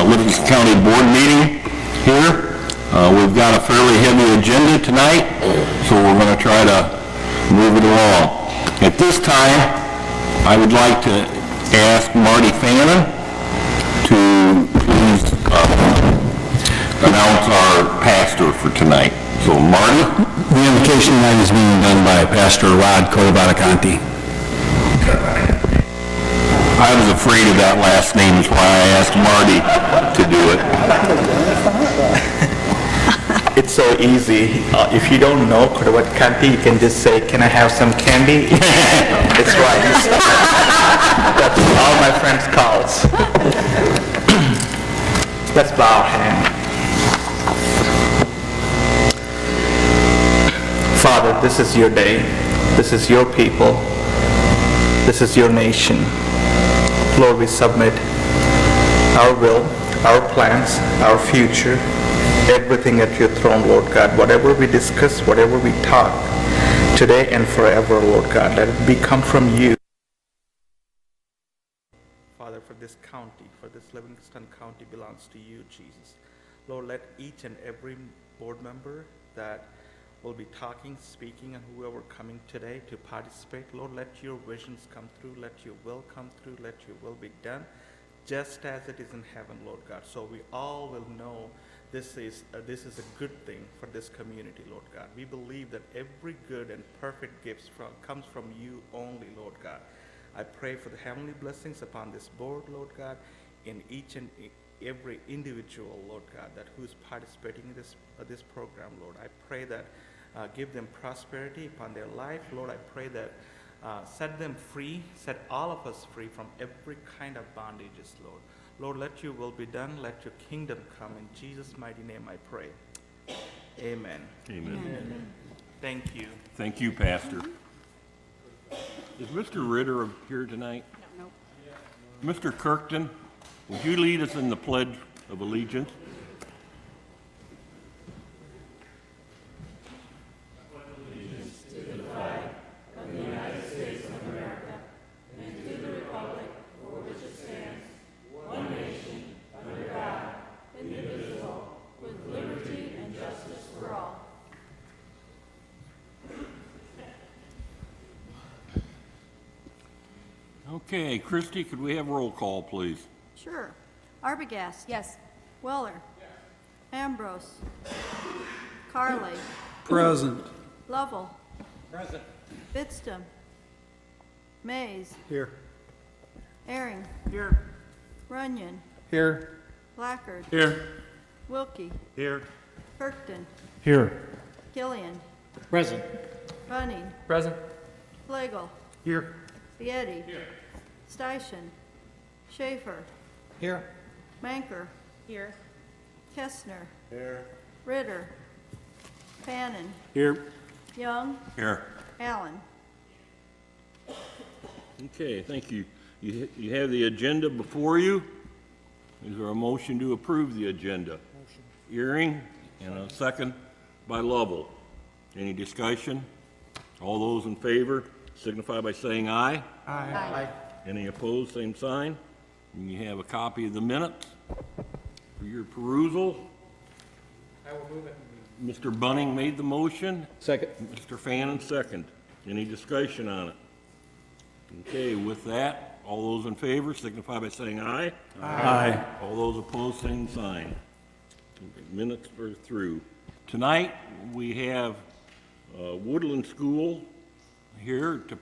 Livingston County Board meeting here. We've got a fairly heavy agenda tonight, so we're going to try to move it along. At this time, I would like to ask Marty Fannin to please announce our pastor for tonight. So, Marty? The invocation tonight is being done by Pastor Rod Corabatacanti. I was afraid of that last name, is why I asked Marty to do it. It's so easy. If you don't know Corabatacanti, you can just say, "Can I have some candy?" It's right. That's all my friends calls. Let's bow our hand. Father, this is your day. This is your people. This is your nation. Lord, we submit our will, our plans, our future, everything at your throne, Lord God. Whatever we discuss, whatever we talk, today and forever, Lord God, let it come from you. Father, for this county, for this Livingston County belongs to you, Jesus. Lord, let each and every board member that will be talking, speaking, and whoever coming today to participate, Lord, let your visions come through, let your will come through, let your will be done, just as it is in heaven, Lord God. So we all will know this is a good thing for this community, Lord God. We believe that every good and perfect gift comes from you only, Lord God. I pray for the heavenly blessings upon this board, Lord God, in each and every individual, Lord God, that who is participating in this program, Lord. I pray that give them prosperity upon their life. Lord, I pray that set them free, set all of us free from every kind of bondages, Lord. Lord, let your will be done. Let your kingdom come. In Jesus' mighty name I pray. Amen. Amen. Amen. Thank you. Thank you, Pastor. Is Mr. Ritter here tonight? No. Mr. Kirkton, would you lead us in the Pledge of Allegiance? Okay, Christy, could we have roll call, please? Sure. Arbogast. Yes. Weller. Yes. Ambrose. Carly. Present. Lovell. Present. Bitstum. Mays. Here. Airing. Here. Runyon. Here. Blackard. Here. Wilkie. Here. Kirkton. Here. Killian. Present. Bunning. Present. Flagel. Here. Vietti. Here. Steichen. Schaefer. Here. Manker. Here. Kestner. Here. Ritter. Fannin. Here. Young. Here. Allen. Okay, thank you. You have the agenda before you. Is there a motion to approve the agenda? Motion. Earing, and a second by Lovell. Any discussion? All those in favor signify by saying aye. Aye. Aye. Any opposed, same sign. And you have a copy of the minutes for your perusal. I will move it. Mr. Bunning made the motion. Second. Mr. Fannin second. Any discussion on it? Okay, with that, all those in favor signify by saying aye. Aye. All those opposed, same sign. Minutes are through. Tonight, we have Woodland School here to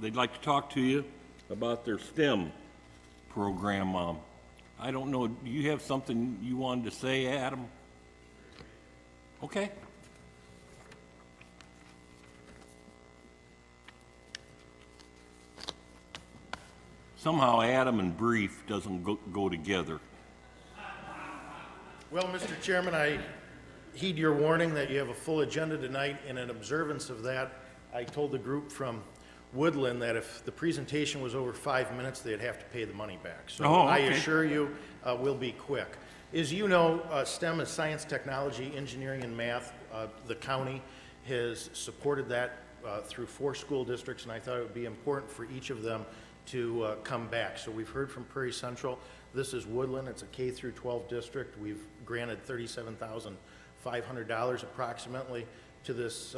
they'd like to talk to you about their STEM program. I don't know, do you have something you wanted to say, Adam? Okay. Somehow Adam and brief doesn't go together. Well, Mr. Chairman, I heed your warning that you have a full agenda tonight. In an observance of that, I told the group from Woodland that if the presentation was over 5 minutes, they'd have to pay the money back. So Oh, I okay. assure you, we'll be quick. As you know, STEM is science, technology, engineering, and math. The county has supported that through 4 school districts, and I thought it would be important for each of them to come back. So we've heard from Prairie Central This is Woodland, it's a K through 12 district. We've granted $37,500 approximately to this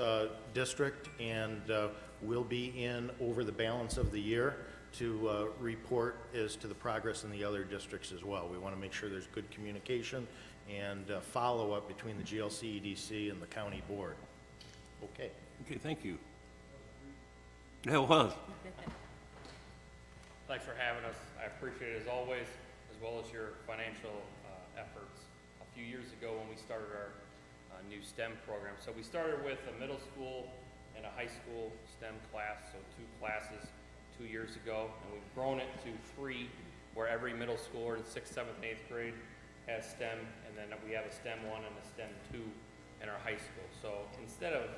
district, and we'll be in over the balance of the year to report as to the progress in the other districts as well. We want to make sure there's good communication and follow-up between the GLC, EDC, and the county board. Okay. Okay, thank you. Yeah, it was. Thanks for having us. I appreciate it as always, as well as your financial efforts. A few years ago when we started our new STEM program. So we started with a middle school and a high school STEM class, so 2 classes 2 years ago, and we've grown it to 3, where every middle schooler in 6th, 7th, and 8th grade has STEM, and then we have a STEM 1 and a STEM 2 in our high school. So instead of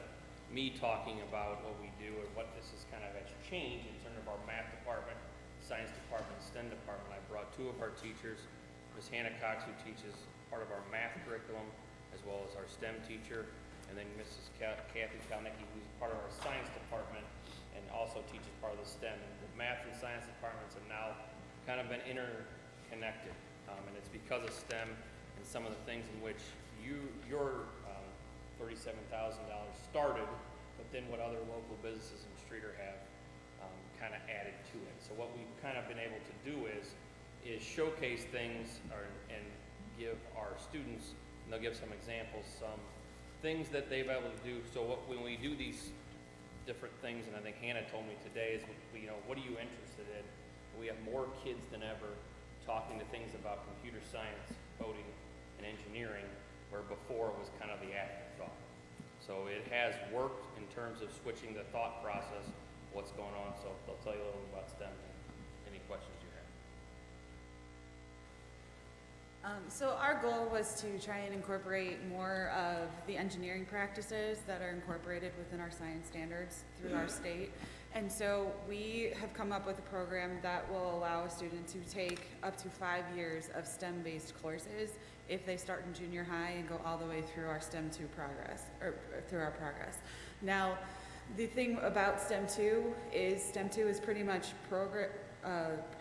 me talking about what we do and what this is kind of has changed in terms of our math department, science department, STEM department, I brought 2 of our teachers, Ms. Hannah Cox, who teaches part of our math curriculum, as well as our STEM teacher, and then Mrs. Kathy Kalnicki, who's part of our science department and also teaches part of the STEM. And the math and science departments have now kind of been interconnected, and it's because of STEM and some of the things in which your $37,000 started, but then what other local businesses in Streeter have kind of added to it. So what we've kind of been able to do is showcase things and give our students, and they'll give some examples, some things that they've been able to do. So when we do these different things, and I think Hannah told me today, is what are you interested in? We have more kids than ever talking to things about computer science, coding, and engineering, where before it was kind of the afterthought. So it has worked in terms of switching the thought process, what's going on. So they'll tell you a little about STEM. Any questions you have? So our goal was to try and incorporate more of the engineering practices that are incorporated within our science standards through our state. And so we have come up with a program that will allow a student to take up to 5 years of STEM-based courses if they start in junior high and go all the way through our STEM 2 progress, or through our progress. Now, the thing about STEM 2 is pretty much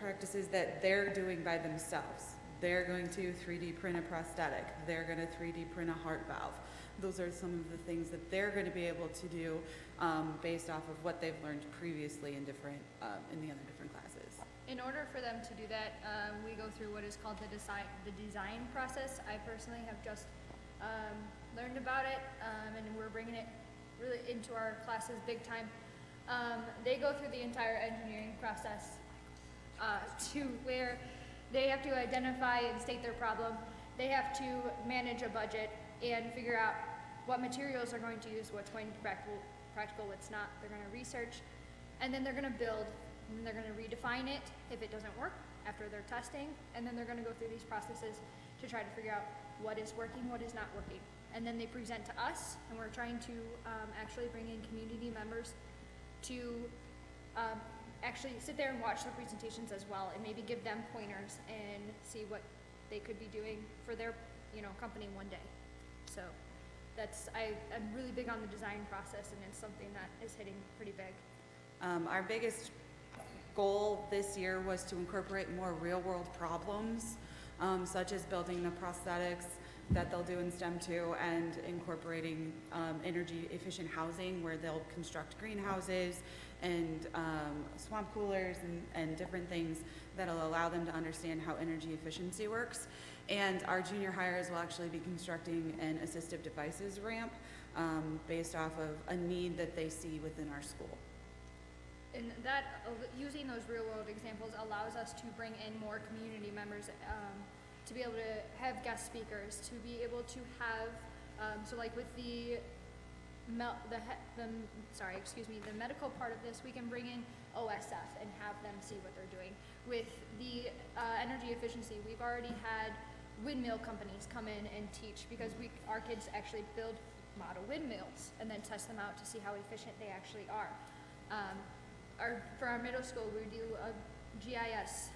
practices that they're doing by themselves. They're going to 3D print a prosthetic. They're going to 3D print a heart valve. Those are some of the things that they're going to be able to do based off of what they've learned previously in the other different classes. In order for them to do that, we go through what is called the design process. I personally have just learned about it, and we're bringing it really into our classes big time. They go through the entire engineering process to where they have to identify and state their problem. They have to manage a budget and figure out what materials they're going to use, what's going to be practical, what's not. They're going to research, and then they're going to build, and then they're going to redefine it if it doesn't work after their testing, and then they're going to go through these processes to try to figure out what is working, what is not working. And then they present to us, and we're trying to actually bring in community members to actually sit there and watch the presentations as well, and maybe give them pointers and see what they could be doing for their company one day. So I'm really big on the design process, and it's something that is hitting pretty big. Our biggest goal this year was to incorporate more real-world problems, such as building the prosthetics that they'll do in STEM 2, and incorporating energy-efficient housing where they'll construct greenhouses and swamp coolers and different things that'll allow them to understand how energy efficiency works. And our junior hires will actually be constructing an assistive devices ramp based off of a need that they see within our school. And that, using those real world examples allows us to bring in more community members, to be able to have guest speakers, to be able to have, so like with the medical part of this, we can bring in OSF and have them see what they're doing. With the energy efficiency, we've already had windmill companies come in and teach, because our kids actually build model windmills and then test them out to see how efficient they actually are. For our middle school, we do a GIS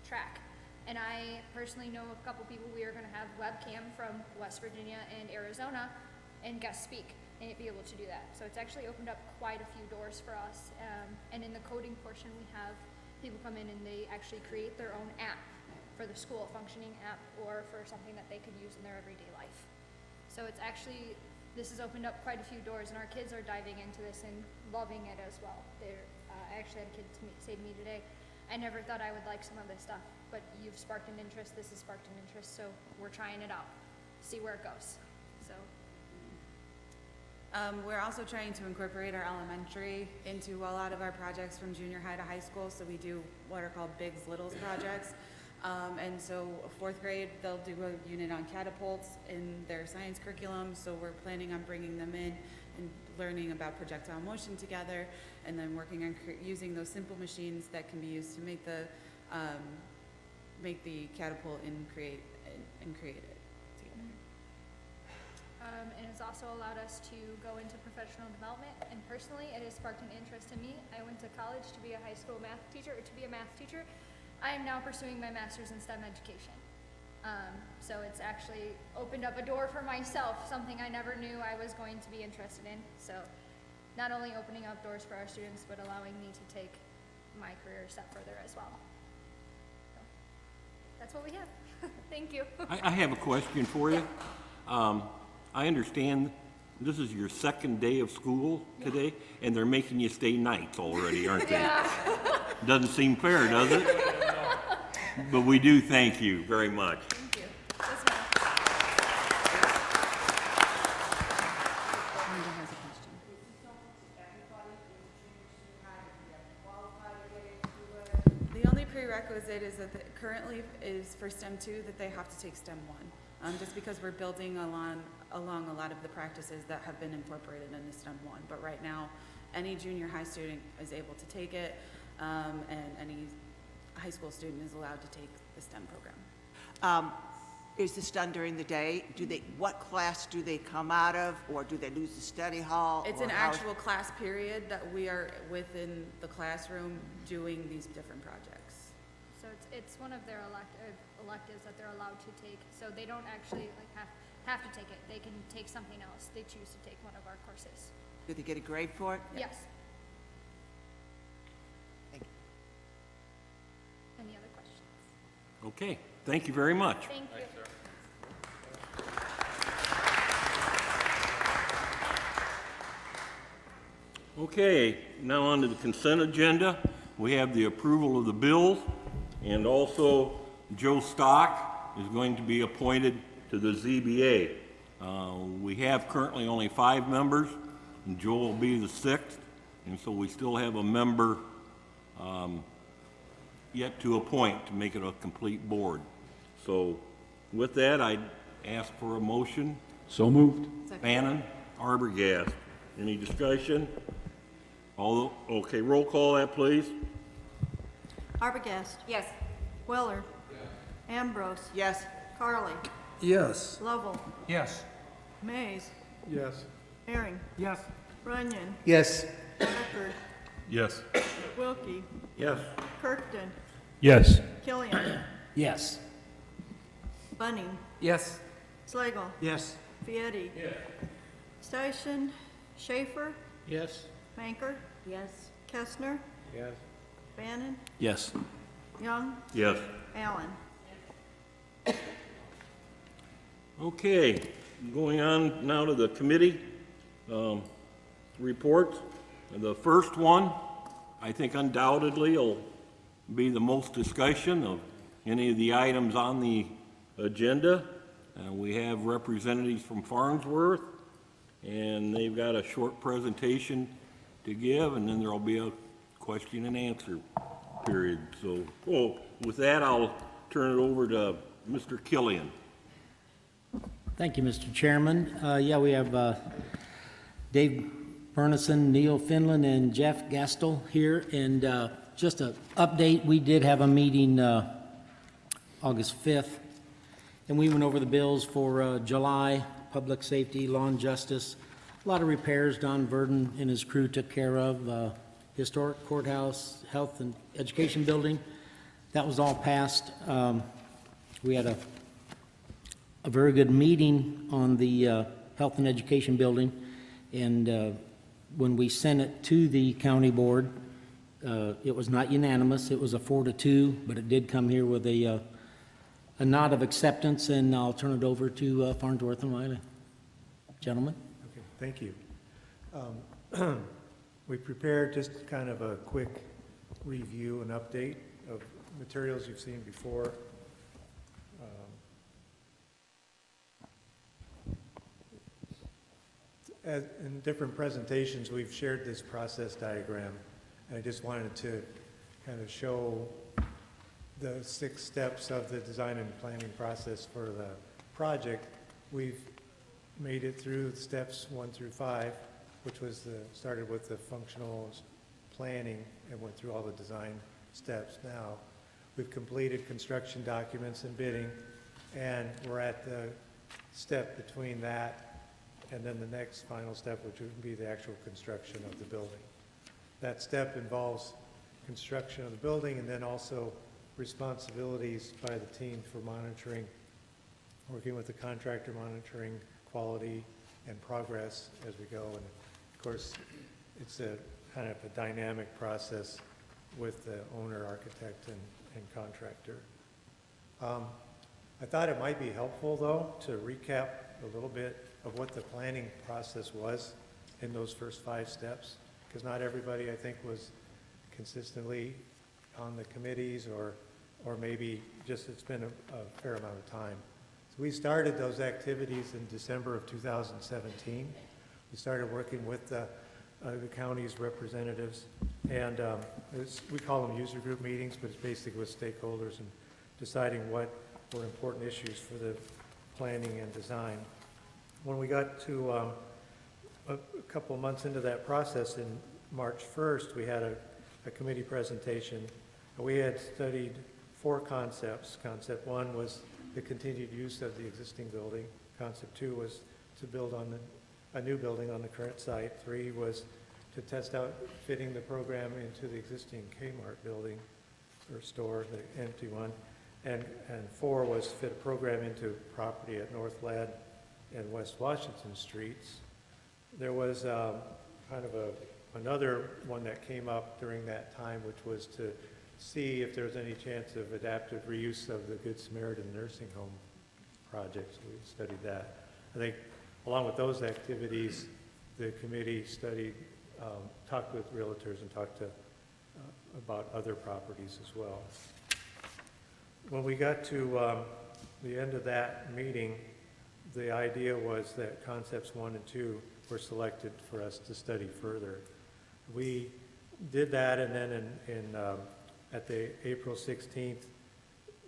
track, and I personally know a couple people. We are going to have webcam from West Virginia and Arizona and guest speak and be able to do that. So it's actually opened up quite a few doors for us. And in the coding portion, we have people come in and they actually create their own app for the school, a functioning app, or for something that they could use in their everyday life. So it's actually, this has opened up quite a few doors, and our kids are diving into this and loving it as well. I actually had a kid say to me today, I never thought I would like some of this stuff, but you've sparked an interest, this has sparked an interest, so we're trying it out, see where it goes, so. We're also trying to incorporate our elementary into a lot of our projects from junior high to high school, so we do what are called Bigs Littles projects. And so fourth grade, they'll do a unit on catapults in their science curriculum, so we're planning on bringing them in and learning about projectile motion together, and then working on using those simple machines that can be used to make the catapult and create it together. And it's also allowed us to go into professional development, and personally, it has sparked an interest in me. I went to college to be a high school math teacher, or to be a math teacher. I am now pursuing my master's in STEM education. So it's actually opened up a door for myself, something I never knew I was going to be interested in. So not only opening up doors for our students, but allowing me to take my career a step further as well. So that's what we have. Thank you. I have a question for you. I understand this is your second day of school today, and they're making you stay nights already, aren't they? Yeah. Doesn't seem fair, does it? But we do thank you very much. Thank you. Yes, ma'am. Wanda has a question. The only prerequisite is that currently is for STEM 2 that they have to take STEM 1. Just because we're building along a lot of the practices that have been incorporated into STEM 1. But right now, any junior high student is able to take it, and any high school student is allowed to take the STEM program. Is this done during the day? What class do they come out of, or do they lose the study hall? It's or an how- actual class period that we are within the classroom doing these different projects. So it's one of their electives that they're allowed to take. So they don't actually have to take it. They can take something else. They choose to take one of our courses. Do they get a grade for it? Yes. Thank you. Any other questions? Okay, thank you very much. Thank you. Okay, now on to the consent agenda. We have the approval of the bills, and also Joe Stock is going to be appointed to the ZBA. We have currently only 5 members, and Joe will be the 6th, and so we still have a member yet to appoint to make it a complete board. So with that, I'd ask for a motion. So moved. Bannon, Arbogast. Any discussion? Okay, roll call that, please. Arbogast. Yes. Weller. Ambrose. Yes. Carly. Yes. Lovell. Yes. Mays. Yes. Herring. Yes. Runyon. Yes. Becker. Yes. Wilkie. Yes. Kirkton. Yes. Killian. Yes. Bunning. Yes. Slagle. Yes. Fieri. Station. Schaefer. Yes. Manker. Yes. Kestner. Yes. Bannon. Yes. Young. Yes. Allen. Okay, going on now to the committee reports. The first one, I think undoubtedly will be the most discussion of any of the items on the agenda. We have representatives from Farnsworth, and they've got a short presentation to give, and then there'll be a question and answer period. So, with that, I'll turn it over to Mr. Killian. Thank you, Mr. Chairman. Yeah, we have Dave Bernison, Neil Finland, and Jeff Gastel here. And just an update, we did have a meeting August 5th, and we went over the bills for July, public safety, law and justice. A lot of repairs Don Verdon and his crew took care of. Historic courthouse, health and education building. That was all passed. We had a very good meeting on the health and education building, and when we sent it to the county board, It was not unanimous, it was a 4-2, but it did come here with a nod of acceptance, and I'll turn it over to Farnsworth and Wiley. Gentlemen? Okay, thank you. We prepared just kind of a quick review and update of materials you've seen before. In different presentations, we've shared this process diagram, and I just wanted to kind of show the 6 steps of the design and planning process for the project. We've made it through steps 1 through 5, which was started with the functional planning and went through all the design steps. Now we've completed construction documents and bidding, and we're at the step between that and then the next final step, which would be the actual construction of the building. That step involves construction of the building and then also responsibilities by the team for monitoring, working with the contractor, monitoring quality and progress as we go. And of course, it's a kind of a dynamic process with the owner, architect, and contractor. I thought it might be helpful, though, to recap a little bit of what the planning process was in those first 5 steps, because not everybody, I think, was consistently on the committees, or maybe just it's been a fair amount of time. So we started those activities in December of 2017. We started working with the county's representatives, and we call them user group meetings, but it's basically with stakeholders and deciding what were important issues for the planning and design. When we got to a couple of months into that process, in March 1st, we had a committee presentation. We had studied 4 concepts. Concept 1 was the continued use of the existing building. Concept 2 was to build on a new building on the current site. 3 was to test out fitting the program into the existing Kmart building or store, the empty one. And 4 was to fit a program into property at North Ladd and West Washington Streets. There was kind of another one that came up during that time, which was to see if there was any chance of adaptive reuse of the Good Samaritan nursing home project. So we studied that. I think along with those activities, the committee studied, talked with realtors and talked to about other properties as well. When we got to the end of that meeting, the idea was that concepts 1 and 2 were selected for us to study further. We did that, and then at the April 16th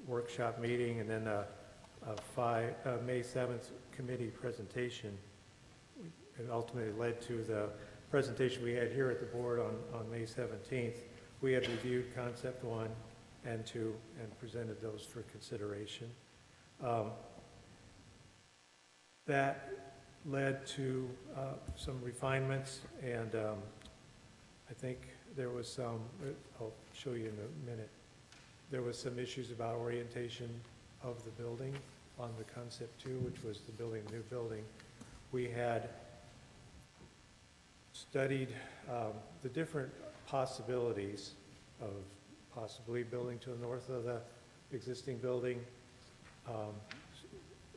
workshop meeting, and then a May 7th committee presentation, it ultimately led to the presentation we had here at the board on May 17th. We had reviewed concept 1 and 2 and presented those for consideration. That led to some refinements, and I think there was some, I'll show you in a minute, there was some issues about orientation of the building on the concept 2, which was the building, new building. We had studied the different possibilities of possibly building to the north of the existing building.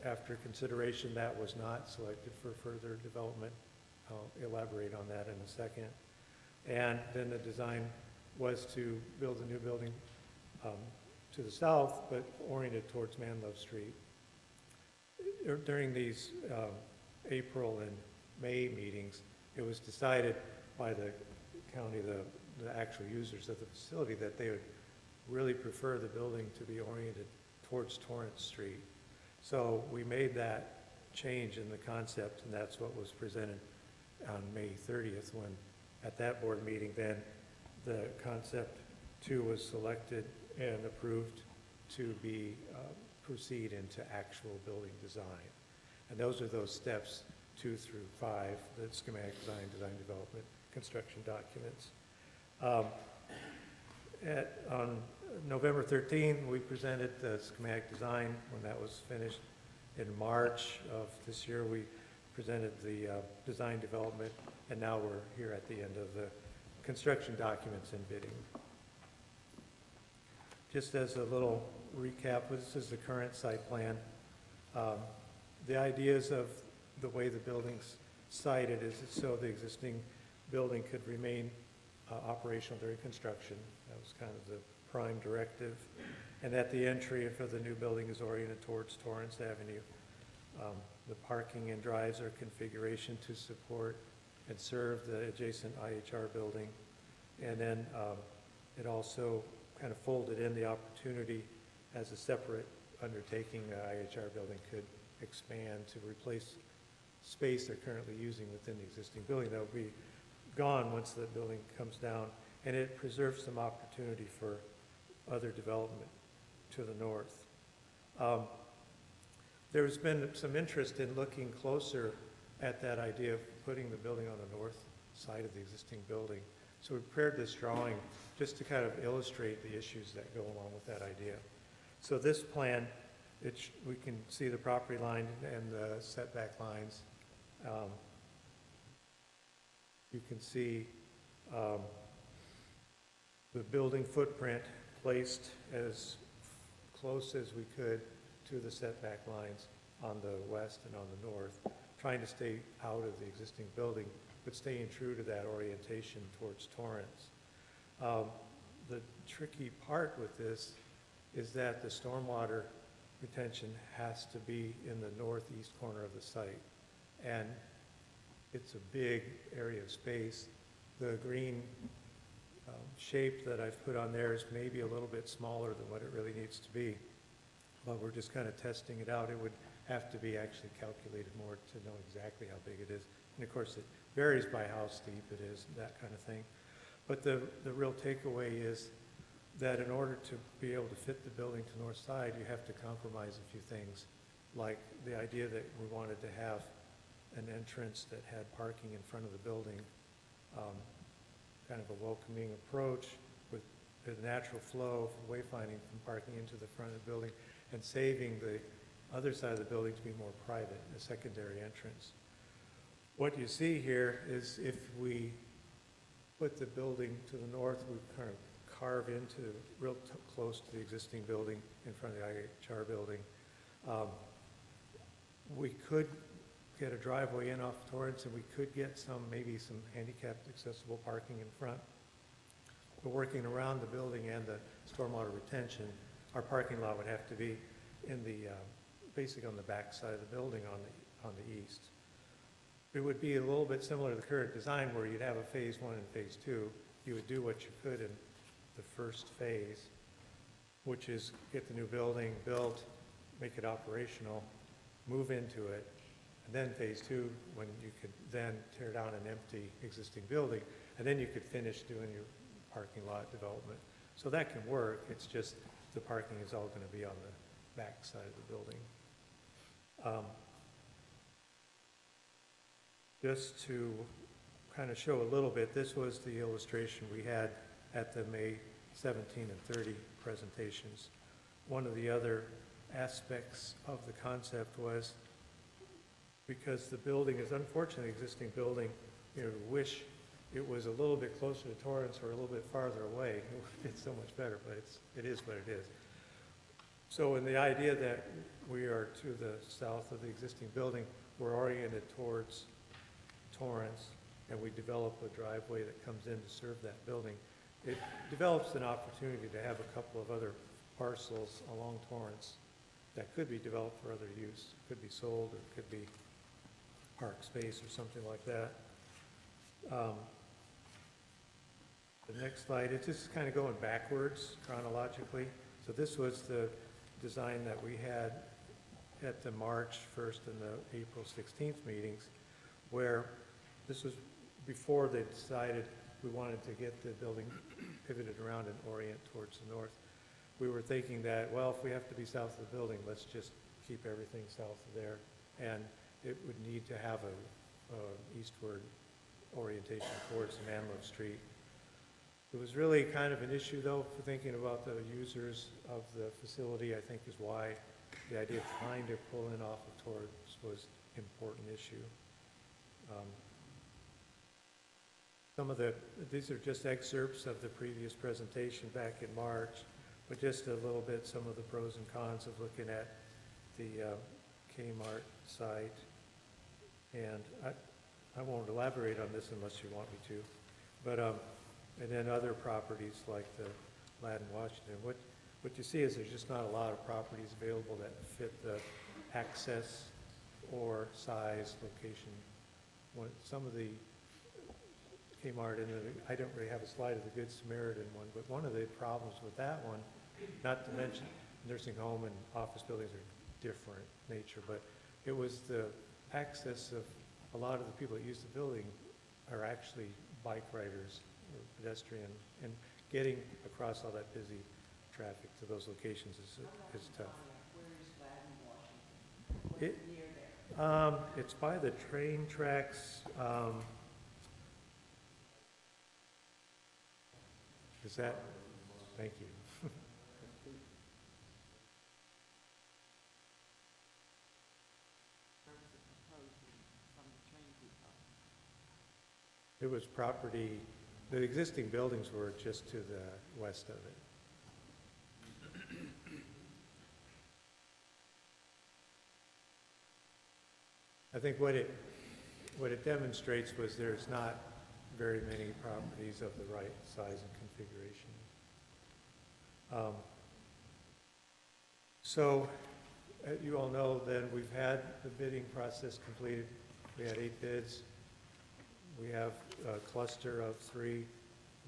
After consideration, that was not selected for further development. I'll elaborate on that in a second. And then the design was to build a new building to the south, but oriented towards Manlove Street. During these April and May meetings, it was decided by the county, the actual users of the facility, that they would really prefer the building to be oriented towards Torrance Street. So we made that change in the concept, and that's what was presented on May 30th, when at that board meeting then the concept 2 was selected and approved to be proceed into actual building design. And those are those steps 2 through 5, the schematic design, design development, construction documents. On November 13th, we presented the schematic design when that was finished. In March of this year, we presented the design development, and now we're here at the end of the construction documents and bidding. Just as a little recap, this is the current site plan. The ideas of the way the building's sited is so the existing building could remain operational during construction. That was kind of the prime directive. And that the entry for the new building is oriented towards Torrance Avenue. The parking and drives are configuration to support and serve the adjacent IHR building. And then it also kind of folded in the opportunity as a separate undertaking. The IHR building could expand to replace space they're currently using within the existing building. That will be gone once the building comes down, and it preserves some opportunity for other development to the north. There's been some interest in looking closer at that idea of putting the building on the north side of the existing building. So we prepared this drawing just to kind of illustrate the issues that go along with that idea. So this plan, we can see the property line and the setback lines. You can see the building footprint placed as close as we could to the setback lines on the west and on the north, trying to stay out of the existing building, but staying true to that orientation towards Torrance. The tricky part with this is that the stormwater retention has to be in the northeast corner of the site. And it's a big area of space. The green shape that I've put on there is maybe a little bit smaller than what it really needs to be. But we're just kind of testing it out. It would have to be actually calculated more to know exactly how big it is. And of course, it varies by how steep it is, that kind of thing. But the real takeaway is that in order to be able to fit the building to north side, you have to compromise a few things, like the idea that we wanted to have an entrance that had parking in front of the building, kind of a welcoming approach with a natural flow for wayfinding from parking into the front of the building, and saving the other side of the building to be more private, a secondary entrance. What you see here is if we put the building to the north, we kind of carve into real close to the existing building in front of the IHR building. We could get a driveway in off Torrance, and we could get maybe some handicapped accessible parking in front. But working around the building and the stormwater retention, our parking lot would have to be in the, basically on the back side of the building on the east. It would be a little bit similar to the current design where you'd have a phase 1 and phase 2. You would do what you could in the first phase, which is get the new building built, make it operational, move into it, and then phase 2, when you could then tear down an empty existing building, and then you could finish doing your parking lot development. So that can work. It's just the parking is all going to be on the back side of the building. Just to kind of show a little bit, this was the illustration we had at the May 17 and 30 presentations. One of the other aspects of the concept was, because the building is unfortunately existing building, wish it was a little bit closer to Torrance or a little bit farther away. It would fit so much better, but it is what it is. So in the idea that we are to the south of the existing building, we're oriented towards Torrance, and we develop a driveway that comes in to serve that building. It develops an opportunity to have a couple of other parcels along Torrance that could be developed for other use. It could be sold, or it could be park space or something like that. The next slide, it's just kind of going backwards chronologically. So this was the design that we had at the March 1st and the April 16th meetings, where this was before they decided we wanted to get the building pivoted around and orient towards the north. We were thinking that, well, if we have to be south of the building, let's just keep everything south of there. And it would need to have a eastward orientation towards Manlow Street. It was really kind of an issue, though, for thinking about the users of the facility, I think is why the idea of trying to pull in off of Torrance was an important issue. these are just excerpts of the previous presentation back in March, but just a little bit, some of the pros and cons of looking at the Kmart site. And I won't elaborate on this unless you want me to, but, and then other properties like the Ladin, Washington. What you see is there's just not a lot of properties available that fit the access or size, location. Some of the Kmart, and I don't really have a slide of the Good Samaritan one, but one of the problems with that one, not to mention nursing home and office buildings are different nature, but it was the access of a lot of the people that use the building are actually bike riders or pedestrian, and getting across all that busy traffic to those locations is tough. Where is Ladin, Washington? What's near there? It's by the train tracks. Is that, thank you. It was property, the existing buildings were just to the west of it. I think what it demonstrates was there's not very many properties of the right size and configuration. So, you all know then we've had the bidding process completed. We had 8 bids. We have a cluster of 3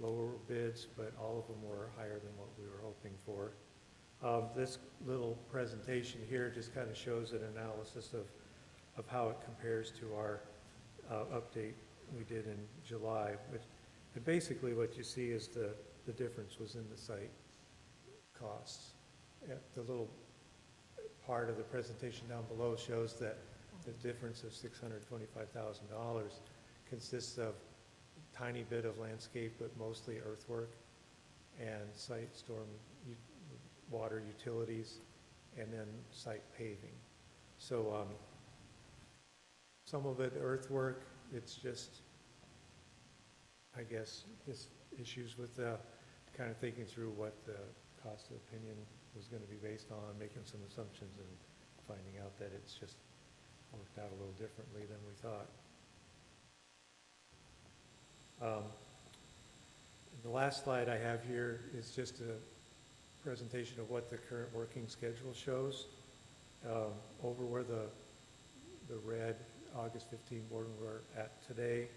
lower bids, but all of them were higher than what we were hoping for. This little presentation here just kind of shows an analysis of how it compares to our update we did in July. And basically what you see is the difference was in the site costs. The little part of the presentation down below shows that the difference of $625,000 consists of a tiny bit of landscape, but mostly earthwork and site storm water utilities, and then site paving. So some of it earthwork, it's just, I guess, just issues with kind of thinking through what the cost of opinion was going to be based on, making some assumptions and finding out that it's just worked out a little differently than we thought. The last slide I have here is just a presentation of what the current working schedule shows. Over where the red August 15 board we're at today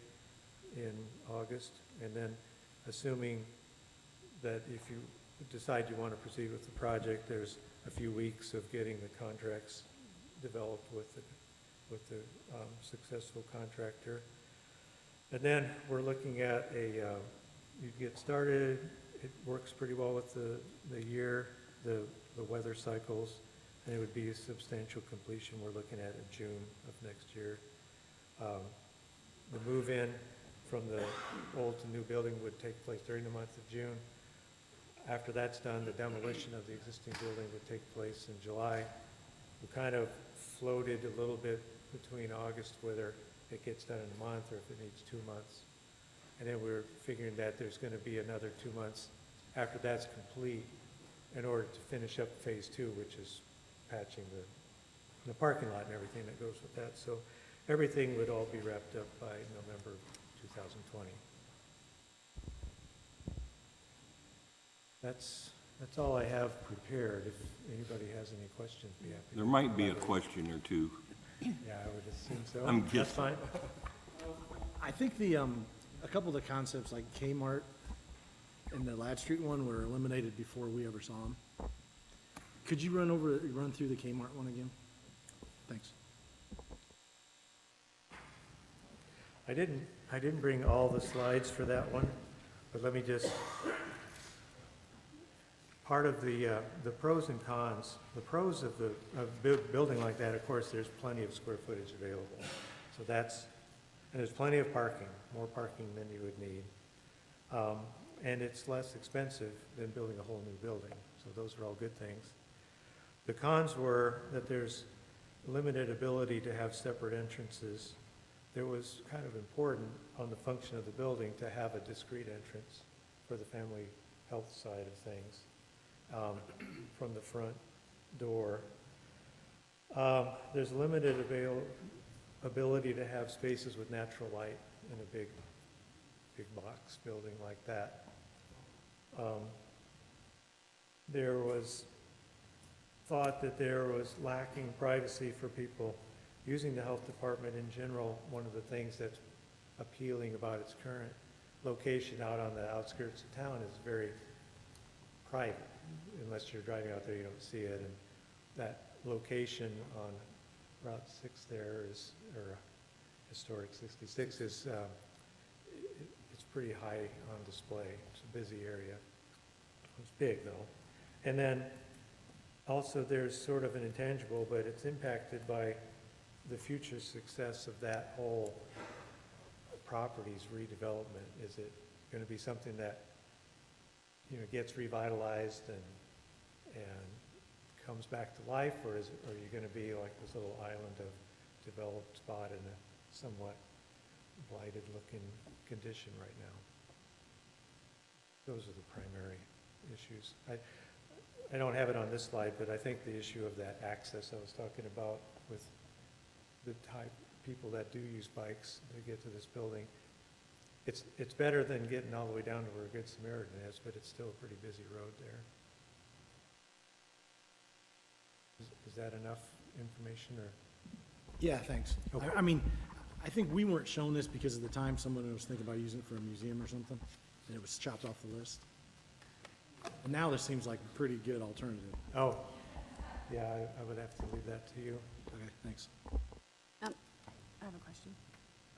in August, and then assuming that if you decide you want to proceed with the project, there's a few weeks of getting the contracts developed with the successful contractor. And then we're looking at you get started, it works pretty well with the year, the weather cycles, and it would be a substantial completion we're looking at in June of next year. The move-in from the old to new building would take place during the month of June. After that's done, the demolition of the existing building would take place in July. We kind of floated a little bit between August, whether it gets done in a month or if it needs 2 months. And then we're figuring that there's going to be another 2 months after that's complete in order to finish up phase 2, which is patching the parking lot and everything that goes with that. So everything would all be wrapped up by November 2020. That's all I have prepared. If anybody has any questions, be happy. There might be a question or two. Yeah, I would assume so. I'm That's guessing. fine. I think a couple of the concepts like Kmart and the Ladd Street one were eliminated before we ever saw them. Could you run through the Kmart one again? Thanks. I didn't bring all the slides for that one, but let me just, part of the pros and cons, the pros of building like that, of course, there's plenty of square footage available. So and there's plenty of parking, more parking than you would need. And it's less expensive than building a whole new building. So those are all good things. The cons were that there's limited ability to have separate entrances there was kind of important on the function of the building to have a discrete entrance for the family health side of things from the front door. There's limited ability to have spaces with natural light in a big box building like that. There was thought that there was lacking privacy for people using the health department in general. One of the things that's appealing about its current location out on the outskirts of town is very private. Unless you're driving out there, you don't see it. And that location on Route 6 there is, or Historic 66 is, it's pretty high on display. It's a busy area. It's big though. And then also there's sort of an intangible, but it's impacted by the future success of that whole property's redevelopment. Is it going to be something that, you know, gets revitalized and comes back to life, or are you going to be like this little island of developed spot in a somewhat blighted looking condition right now? Those are the primary issues. I don't have it on this slide, but I think the issue of that access I was talking about with the type people that do use bikes to get to this building, it's better than getting all the way down to where Good Samaritan is, but it's still a pretty busy road there. Is that enough information, or? Yeah, thanks. Okay. I mean, I think we weren't shown this because at the time someone was thinking about using it for a museum or something, and it was chopped off the list. And now this seems like a pretty good alternative. Oh, yeah, I would have to leave that to you. Okay, thanks. I have a question.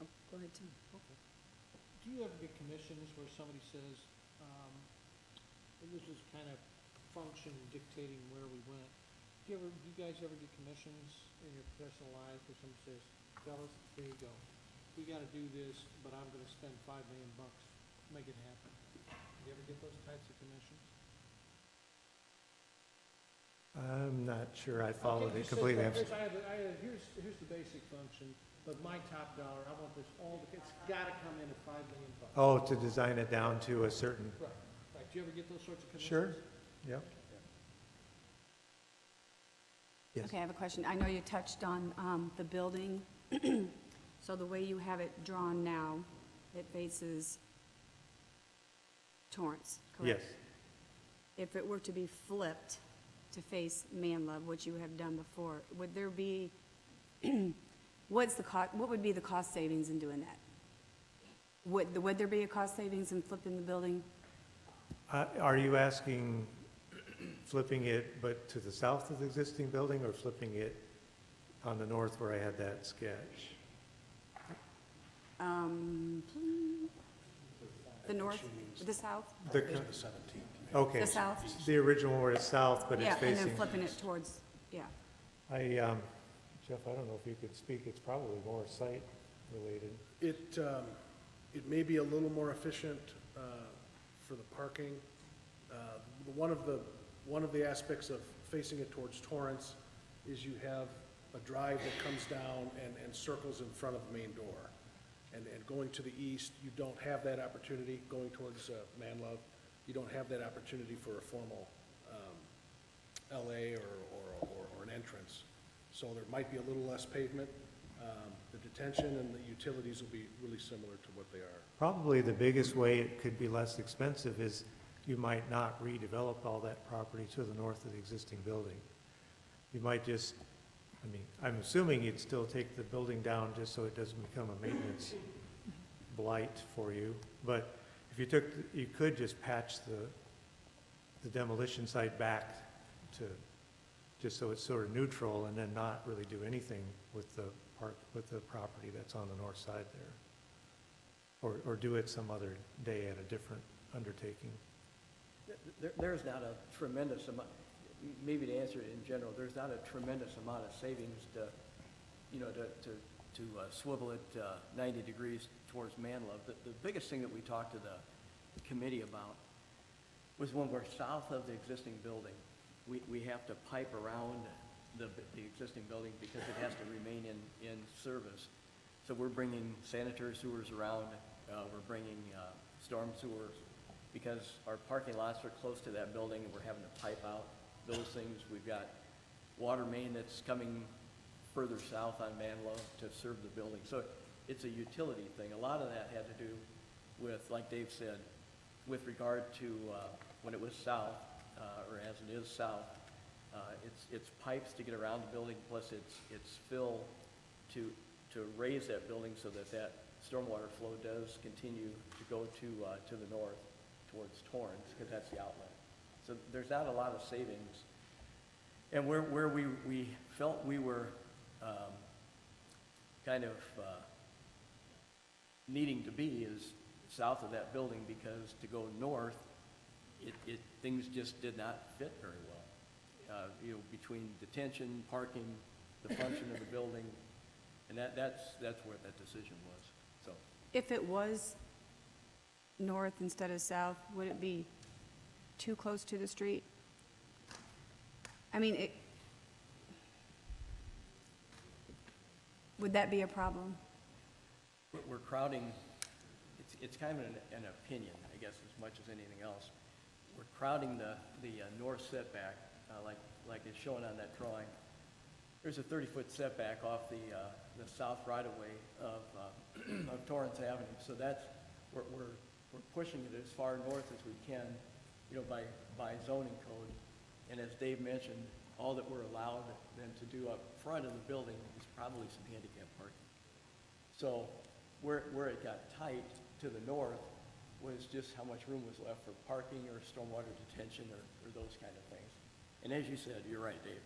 Oh, go ahead, Tim. Do you ever get commissions where somebody says, and this is kind of function dictating where we went? Do you guys ever get commissions in your professional life where somebody says, fellas, there you go. We gotta do this, but I'm gonna spend $5 million to make it happen. Do you ever get those types of commissions? I'm not sure I followed Okay, it you said, completely. here's the basic function, but my top dollar, I want this it's gotta come in at $5 million. Oh, to design it down to a certain, Right. Do you ever get those sorts of commissions? sure, yep. Yes. Okay, I have a question. I know you touched on the building. So the way you have it drawn now, it faces Torrance, correct? Yes. If it were to be flipped to face Manlove, which you have done before, would there be, what would be the cost savings in doing that? Would there be a cost savings in flipping the building? Are you asking flipping it but to the south of the existing building, or flipping it on the north where I had that sketch? The north, the south? Okay. The south? The original where it's south, but it's Yeah, and facing. then flipping it towards, yeah. Jeff, I don't know if you could speak, it's probably more site related. It may be a little more efficient for the parking. One of the aspects of facing it towards Torrance is you have a drive that comes down and circles in front of the main door. And going to the east, you don't have that opportunity. Going towards Manlove, you don't have that opportunity for a formal LA or an entrance. So there might be a little less pavement. The detention and the utilities will be really similar to what they are. Probably the biggest way it could be less expensive is you might not redevelop all that property to the north of the existing building. You might just, I mean, I'm assuming you'd still take the building down just so it doesn't become a maintenance blight for you. But if you took, you could just patch the demolition site back to, just so it's sort of neutral, and then not really do anything with the property that's on the north side there. Or do it some other day at a different undertaking. There's not a tremendous amount, maybe to answer it in general, there's not a tremendous amount of savings to swivel it 90 degrees towards Manlove. The biggest thing that we talked to the committee about was when we're south of the existing building, we have to pipe around the existing building because it has to remain in service So we're bringing sanitary sewers around, we're bringing storm sewers, because our parking lots are close to that building, and we're having to pipe out those things. We've got water main that's coming further south on Manlow to serve the building. So it's a utility thing. A lot of that had to do with, like Dave said, with regard to when it was south, or as it is south, it's pipes to get around the building, plus it's fill to raise that building so that stormwater flow does continue to go to the north towards Torrance, because that's the outlet. So there's not a lot of savings. And where we felt we were kind of needing to be is south of that building, because to go north, things just did not fit very well. Between detention, parking, the function of the building, and that's where that decision was. So If it was north instead of south, would it be too close to the street? I mean, would that be a problem? we're crowding. It's kind of an opinion, I guess, as much as anything else. We're crowding the north setback, like is shown on that drawing. There's a 30-foot setback off the south right-of-way of Torrance Avenue. So we're pushing it as far north as we can, by zoning code. And as Dave mentioned, all that we're allowed then to do up front of the building is probably some handicap parking. So where it got tight to the north was just how much room was left for parking or stormwater detention or those kind of things. And as you said, you're right, Dave.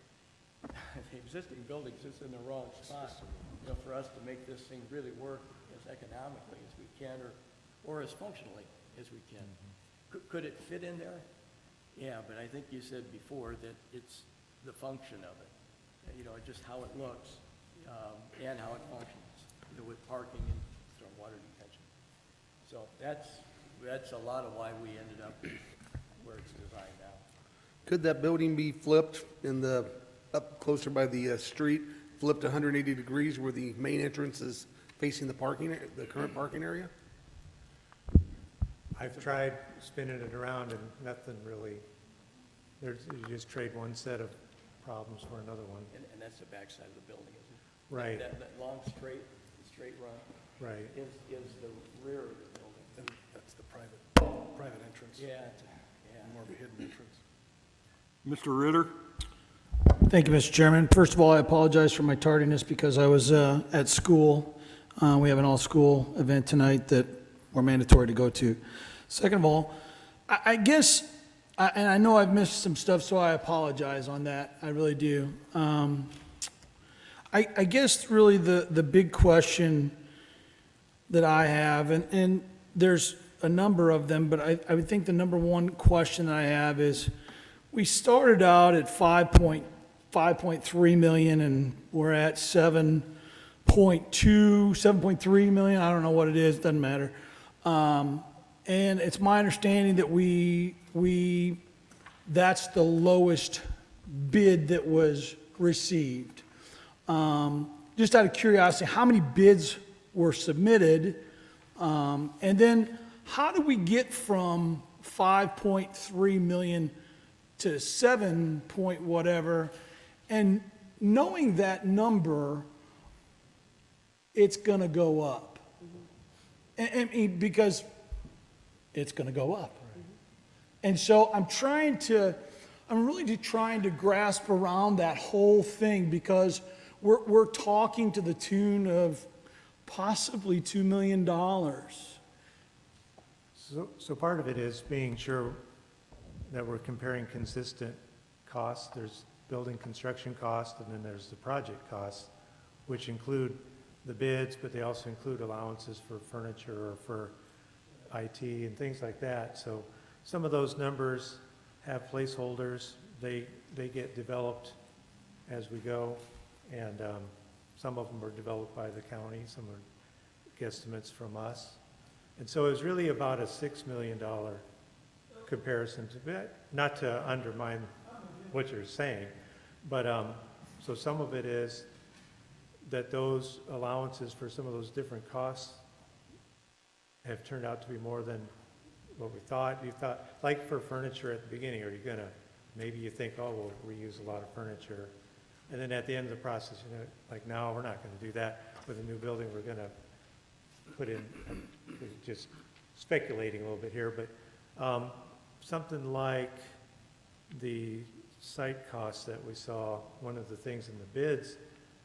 The existing building's just in the wrong spot, for us to make this thing really work as economically as we can, or as functionally as we can. Could it fit in there? Yeah, but I think you said before that it's the function of it, just how it looks, and how it functions, with parking and stormwater detention. So that's a lot of why we ended up where it's designed now. Could that building be flipped up closer by the street, flipped 180 degrees where the main entrance is facing the current parking area? I've tried spinning it around and nothing really, you just trade one set of problems for another one. And that's the backside of the building, isn't it? Right. That long straight run. Right. Is the rear of the building. That's the private entrance. Yeah. More of a hidden entrance. Mr. Ritter? Thank you, Mr. Chairman. First of all, I apologize for my tardiness because I was at school. We have an all-school event tonight that we're mandatory to go to. Second of all, I guess, and I know I've missed some stuff, so I apologize on that. I really do. I guess really the big question that I have, and there's a number of them, but I would think the number one question I have is, we started out at 5.3 million, and we're at 7.2, 7.3 million, I don't know what it is, doesn't matter. And it's my understanding that that's the lowest bid that was received. Just out of curiosity, how many bids were submitted? And then how do we get from 5.3 million to 7 point whatever? And knowing that number, it's going to go up. And because it's going to go up. And so I'm really trying to grasp around that whole thing, because we're talking to the tune of possibly $2 million. So part of it is being sure that we're comparing consistent costs. There's building construction costs, and then there's the project costs, which include the bids, but they also include allowances for furniture or for IT and things like that. So some of those numbers have placeholders. They get developed as we go, and some of them are developed by the county, some are guesstimates from us. And so it was really about a $6 million comparison to that, not to undermine what you're saying, but so some of it is that those allowances for some of those different costs have turned out to be more than what we thought. You thought, like for furniture at the beginning, are you gonna, maybe you think, oh, we'll reuse a lot of furniture. And then at the end of the process, you know, like, no, we're not gonna do that. With a new building, we're gonna put in, just speculating a little bit here, but something like the site costs that we saw, one of the things in the bids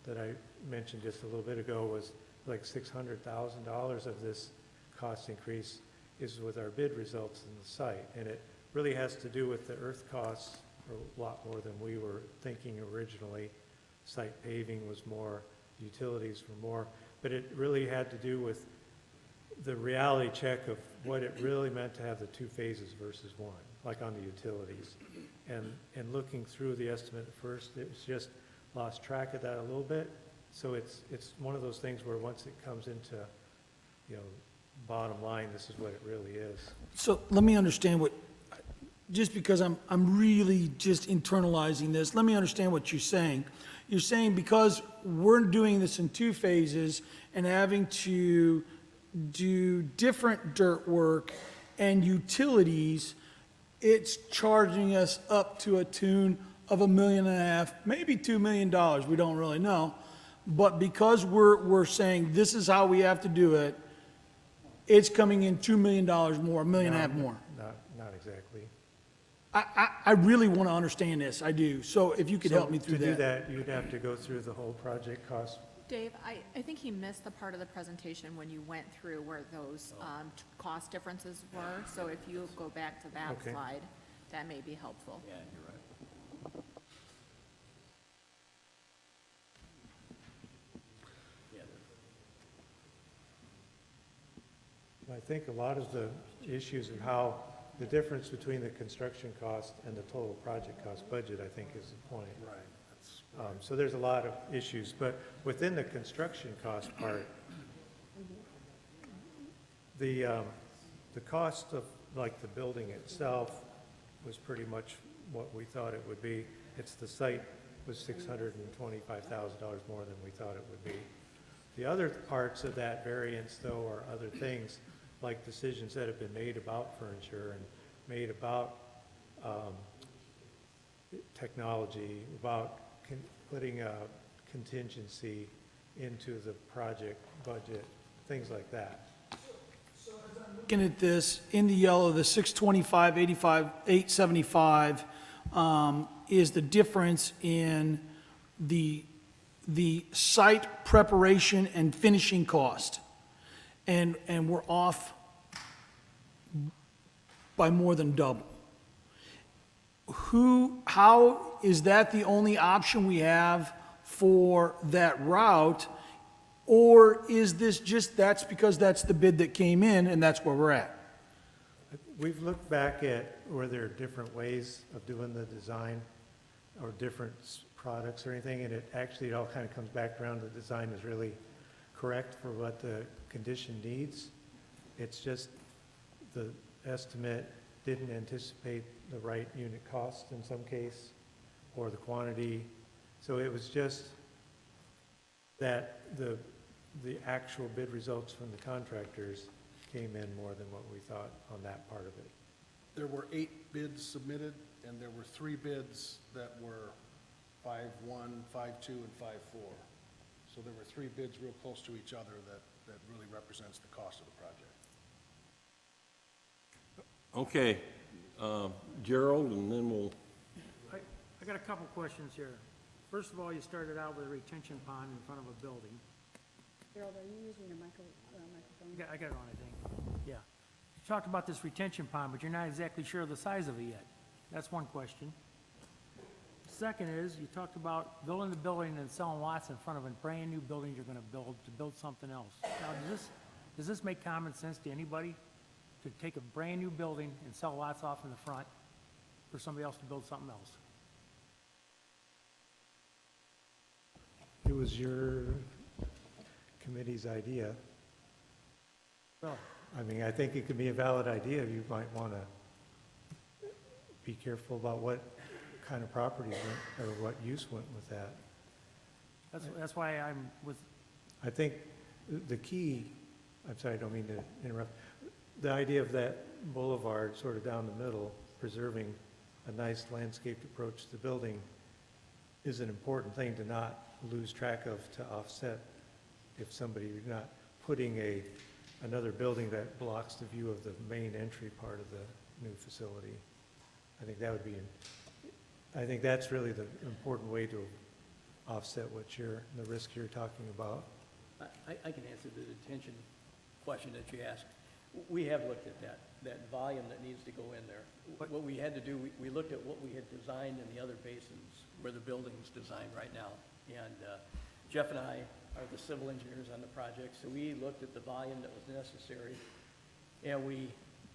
that I mentioned just a little bit ago was like $600,000 of this cost increase is with our bid results in the site. And it really has to do with the earth costs are a lot more than we were thinking originally. Site paving was more, utilities were more, but it really had to do with the reality check of what it really meant to have the two phases versus one, like on the utilities. And looking through the estimate at first, it was just lost track of that a little bit. So it's one of those things where once it comes into, you know, bottom line, this is what it really is. So let me understand what, just because I'm really just internalizing this, let me understand what you're saying. You're saying because we're doing this in two phases and having to do different dirt work and utilities, it's charging us up to a tune of $1.5 million, maybe $2 million, we don't really know. But because we're saying this is how we have to do it, it's coming in $2 million more, $1.5 million more. Not exactly. I really want to understand this, I do. So if you could help me through To do that. that, you'd have to go through the whole project cost. Dave, I think he missed the part of the presentation when you went through where those cost differences were. So if you go back to that Okay. slide, that may be helpful. Yeah, you're right. I think a lot of the issues of how the difference between the construction cost and the total project cost budget, I think, is the point. Right. So there's a lot of issues, but within the construction cost part, the cost of, like, the building itself was pretty much what we thought it would be. It's the site was $625,000 more than we thought it would be. The other parts of that variance, though, are other things, like decisions that have been made about furniture and made about technology, about putting a contingency into the project budget, things like that. Looking at this, in the yellow, the 625, 85, 875 is the difference in the site preparation and finishing cost. And we're off by more than double. How is that the only option we have for that route? Or is this just, that's because that's the bid that came in and that's where we're at? We've looked back at where there are different ways of doing the design or different products or anything, and it all kind of comes back around, the design is really correct for what the condition needs. It's just the estimate didn't anticipate the right unit cost in some case, or the quantity. So it was just that the actual bid results from the contractors came in more than what we thought on that part of it. There were 8 bids submitted, and there were 3 bids that were 5-1, 5-2, and 5-4. So there were 3 bids real close to each other that really represents the cost of the project. Okay, Gerald, and then we'll, I got a couple questions here. First of all, you started out with a retention pond in front of a building. Gerald, are you using your microphone? I got it on, I think. Yeah. You talked about this retention pond, but you're not exactly sure of the size of it yet. That's one question. Second is, you talked about building the building and selling lots in front of a brand-new building you're gonna build to build something else. Now, does this make common sense to anybody? To take a brand-new building and sell lots off in the front for somebody else to build something else? It was your committee's idea. Well, I mean, I think it could be a valid idea. You might want to be careful about what kind of property went, or what use went with that. That's why I'm with, I think the key, I'm sorry, I don't mean to interrupt, the idea of that boulevard sort of down the middle, preserving a nice landscaped approach to the building is an important thing to not lose track of, to offset if somebody, you're not putting another building that blocks the view of the main entry part of the new facility. I think that would be, I think that's really the important way to offset the risk you're talking about. I can answer the detention question that you asked. We have looked at that volume that needs to go in there. What we had to do, we looked at what we had designed in the other basins where the building's designed right now. And Jeff and I are the civil engineers on the project, so we looked at the volume that was necessary, and we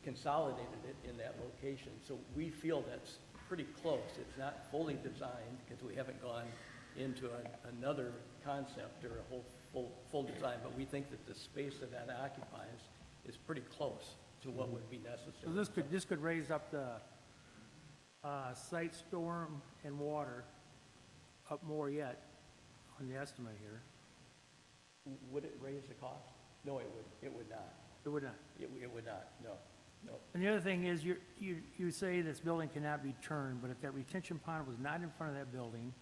consolidated it in that location. So we feel that's pretty close. It's not fully designed because we haven't gone into another concept or a whole full design, but we think that the space that occupies is pretty close to what would be necessary. so this could raise up the site storm and water up more yet on the estimate here. Would it raise the cost? No, it would not. It would not. It would not, no. And the other thing is, you say this building cannot be turned, but if that retention pond was not in front of that building,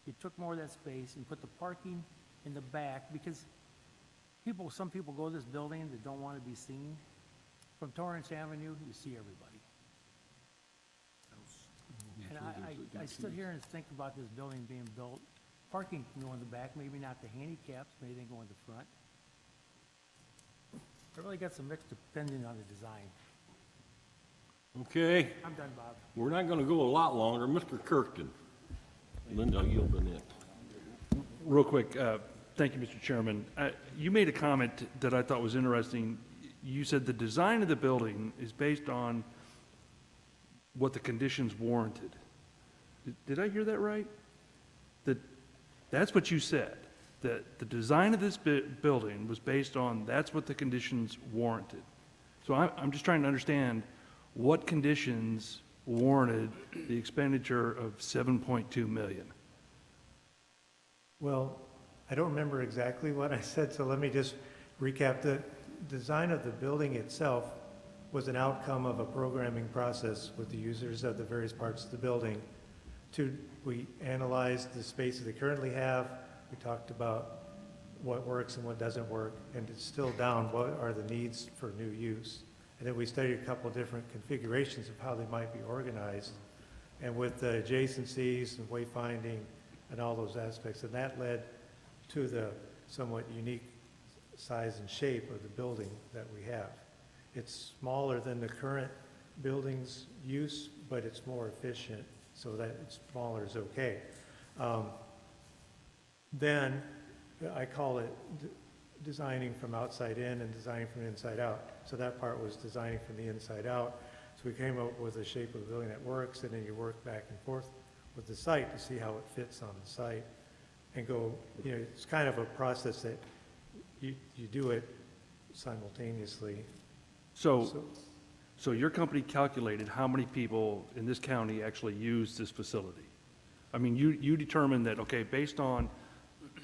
you took more of that space and put the parking in the back, because some people go to this building that don't want to be seen. From Torrance Avenue, you see everybody. And I sit here and think about this building being built. Parking can go in the back, maybe not the handicaps, maybe they can go in the front. I really got some mixed opinion on the design. Okay, I'm done, Bob. we're not gonna go a lot longer. Mr. Kirkton. Linda, you'll be next. Real quick, thank you, Mr. Chairman. You made a comment that I thought was interesting. You said the design of the building is based on what the conditions warranted. Did I hear that right? That's what you said, that the design of this building was based on that's what the conditions warranted. So I'm just trying to understand what conditions warranted the expenditure of $7.2 million. Well, I don't remember exactly what I said, so let me just recap. The design of the building itself was an outcome of a programming process with the users of the various parts of the building. We analyzed the space that they currently have. We talked about what works and what doesn't work, and distilled down what are the needs for new use. And then we studied a couple of different configurations of how they might be organized, and with the adjacencies and wayfinding and all those aspects, and that led to the somewhat unique size and shape of the building that we have. It's smaller than the current building's use, but it's more efficient, so that it's smaller is okay. Then I call it designing from outside in and designing from inside out. So that part was designing from the inside out. So we came up with a shape of the building that works, and then you work back and forth with the site to see how it fits on the site and go, it's kind of a process that you do it simultaneously. So your company calculated how many people in this county actually use this facility? I mean, you determined that, okay, based on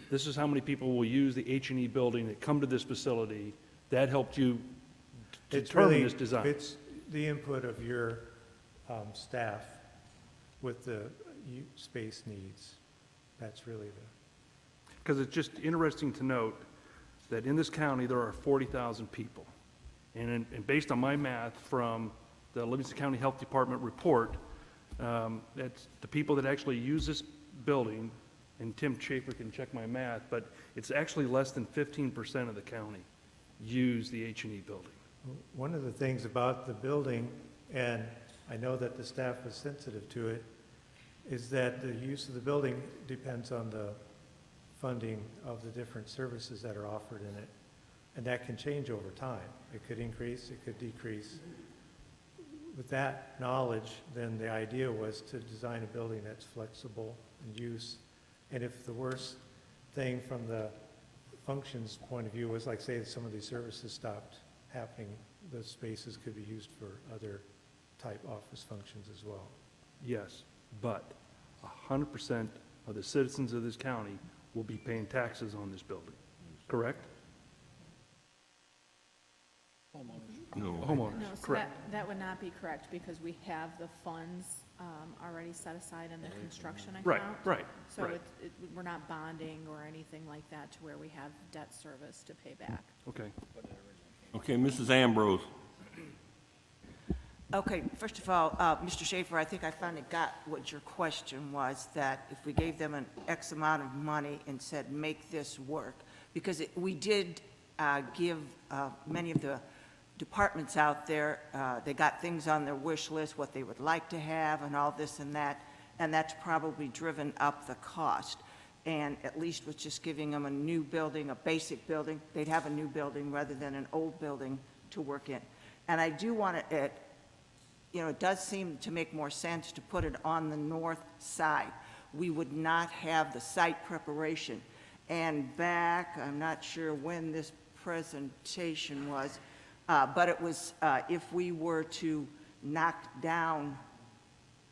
this is how many people will use the H&E building that come to this facility, that helped you determine this design? It's the input of your staff with the space needs. That's really Because it's just interesting to note that in this county, there are 40,000 people. And based on my math from the Livingston County Health Department report, that's the people that actually use this building, and Tim Schaefer can check my math, but it's actually less than 15% of the county use the H&E building. One of the things about the building, and I know that the staff was sensitive to it, is that the use of the building depends on the funding of the different services that are offered in it. And that can change over time. It could increase, it could decrease. With that knowledge, then the idea was to design a building that's flexible in use. And if the worst thing from the functions point of view was, like, say, some of these services stopped happening, those spaces could be used for other type office functions as well. Yes, but 100% of the citizens of this county will be paying taxes on this building, correct? No. Homeowners, No, so correct. that would not be correct, because we have the funds already set aside in the construction account. Right, right, So right. we're not bonding or anything like that to where we have debt service to pay back. Okay. Okay, Mrs. Ambrose. Okay, first of all, Mr. Schaefer, I think I finally got what your question was, that if we gave them an X amount of money and said, make this work, because we did give many of the departments out there, they got things on their wish list, what they would like to have and all this and that's probably driven up the cost. And at least with just giving them a new building, a basic building, they'd have a new building rather than an old building to work in. And I do want to, it does seem to make more sense to put it on the north side. We would not have the site preparation. And back, I'm not sure when this presentation was, but it was if we were to knock down,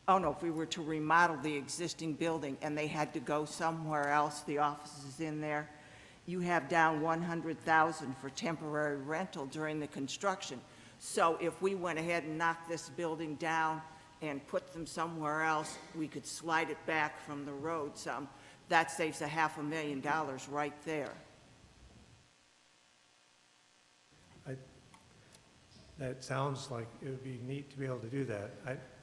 if we were to remodel the existing building and they had to go somewhere else, the office is in there, you have down $100,000 for temporary rental during the construction. So if we went ahead and knocked this building down and put them somewhere else, we could slide it back from the road some. That saves $500,000 right there. That sounds like it would be neat to be able to do that.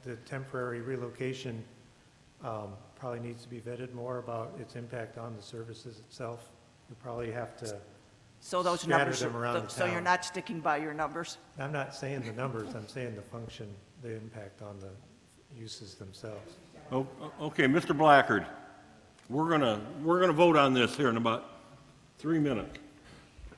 The temporary relocation probably needs to be vetted more about its impact on the services itself. We probably have to So those scatter numbers, them around the so you're town. not sticking by your numbers? I'm not saying the numbers, I'm saying the function, the impact on the uses themselves. Oh, okay, Mr. Blackard, we're gonna vote on this here in about 3 minutes.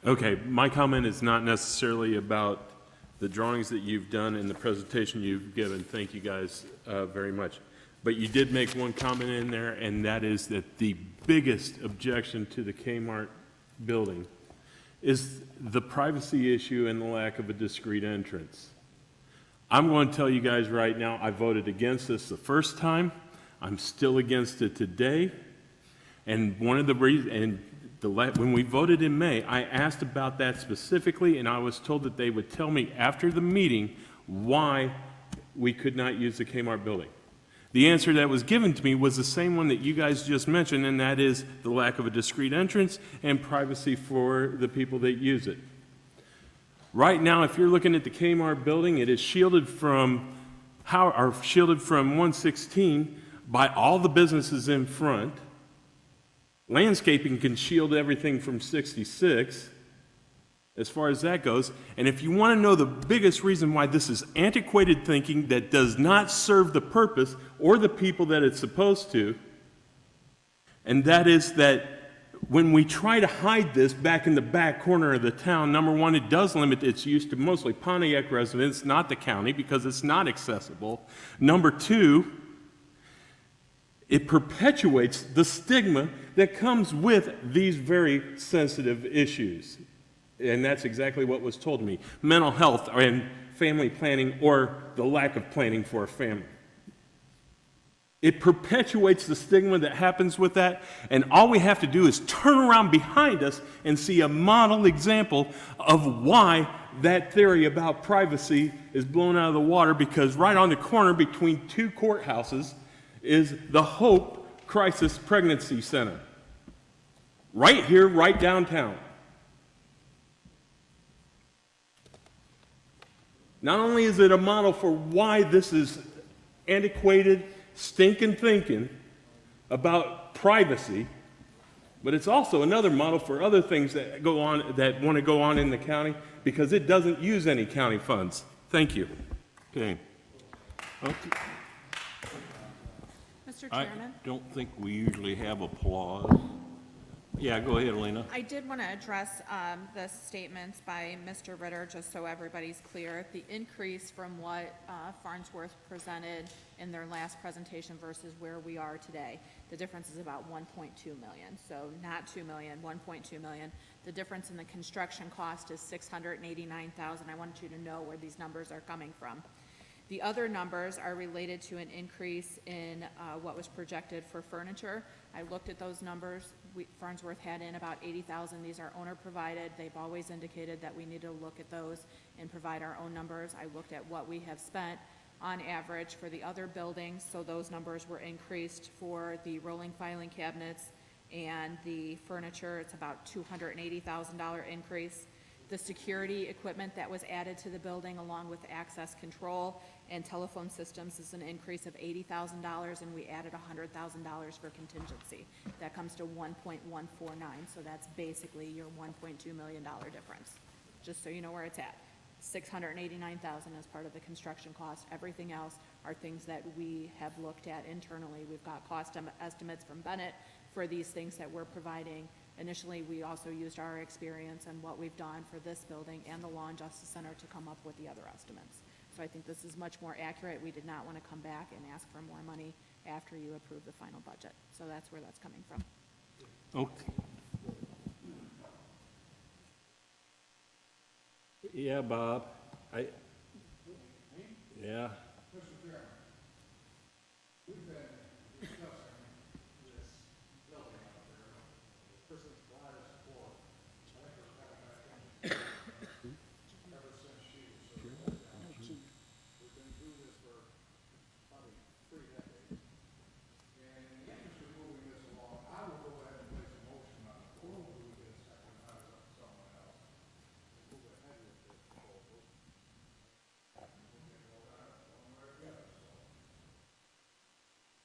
Okay, my comment is not necessarily about the drawings that you've done and the presentation you've given. Thank you guys very much. But you did make one comment in there, and that is that the biggest objection to the Kmart building is the privacy issue and the lack of a discreet entrance. I'm going to tell you guys right now, I voted against this the first time. I'm still against it today. And one of the reasons, when we voted in May, I asked about that specifically, and I was told that they would tell me after the meeting why we could not use the Kmart building. The answer that was given to me was the same one that you guys just mentioned, and that is the lack of a discreet entrance and privacy for the people that use it. Right now, if you're looking at the Kmart building, it is shielded from 116 by all the businesses in front. Landscaping can shield everything from 66, as far as that goes. And if you want to know the biggest reason why this is antiquated thinking that does not serve the purpose or the people that it's supposed to, and that is that when we try to hide this back in the back corner of the town, number one, it does limit its use to mostly Pontiac residents, not the county, because it's not accessible. Number two, it perpetuates the stigma that comes with these very sensitive issues. And that's exactly what was told me. Mental health and family planning, or the lack of planning for a family. It perpetuates the stigma that happens with that, and all we have to do is turn around behind us and see a model example of why that theory about privacy is blown out of the water, because right on the corner between two courthouses is the Hope Crisis Pregnancy Center. Right here, right downtown. Not only is it a model for why this is antiquated, stinking thinking about privacy, but it's also another model for other things that go on, that want to go on in the county, because it doesn't use any county funds. Thank you. Okay. Mr. I Chairman? don't think we usually have applause. Yeah, go ahead, Elena. I did want to address the statements by Mr. Ritter, just so everybody's clear. The increase from what Farnsworth presented in their last presentation versus where we are today, the difference is about 1.2 million. So not 2 million, 1.2 million. The difference in the construction cost is $689,000. I wanted you to know where these numbers are coming from. The other numbers are related to an increase in what was projected for furniture. I looked at those numbers. Farnsworth had in about 80,000. These are owner provided. They've always indicated that we need to look at those and provide our own numbers. I looked at what we have spent on average for the other buildings, so those numbers were increased for the rolling filing cabinets and the furniture. It's about $280,000 increase. The security equipment that was added to the building, along with access control and telephone systems, is an increase of $80,000, and we added $100,000 for contingency. That comes to 1.149, so that's basically your $1.2 million difference, just so you know where it's at. 689,000 as part of the construction cost. Everything else are things that we have looked at internally. We've got cost estimates from Bennett for these things that we're providing. Initially, we also used our experience and what we've done for this building and the Law and Justice Center to come up with the other estimates. So I think this is much more accurate. We did not want to come back and ask for more money after you approve the final budget. So that's where that's coming from. Okay. Yeah, Bob. Yeah.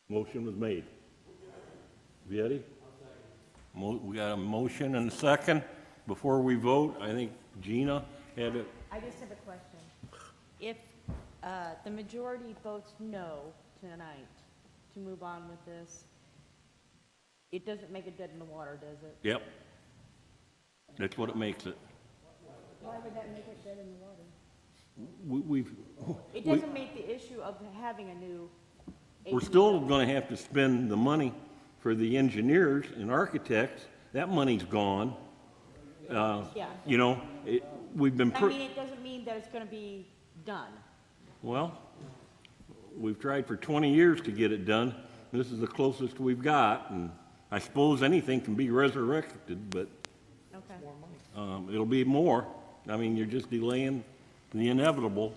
Motion was made. Vietti? We got a motion and a second. Before we vote, I think Gina had it. I just have a question. If the majority votes no tonight to move on with this, it doesn't make it dead in the water, does it? Yep. That's what it makes it. Why would that make it dead in the water? We've. It doesn't make the issue of having a new. We're still going to have to spend the money for the engineers and architects. That money's gone. Yeah. You know, we've been. I mean, it doesn't mean that it's going to be done. Well, we've tried for 20 years to get it done. This is the closest we've got, and I suppose anything can be resurrected, but Okay. it'll be more. I mean, you're just delaying the inevitable.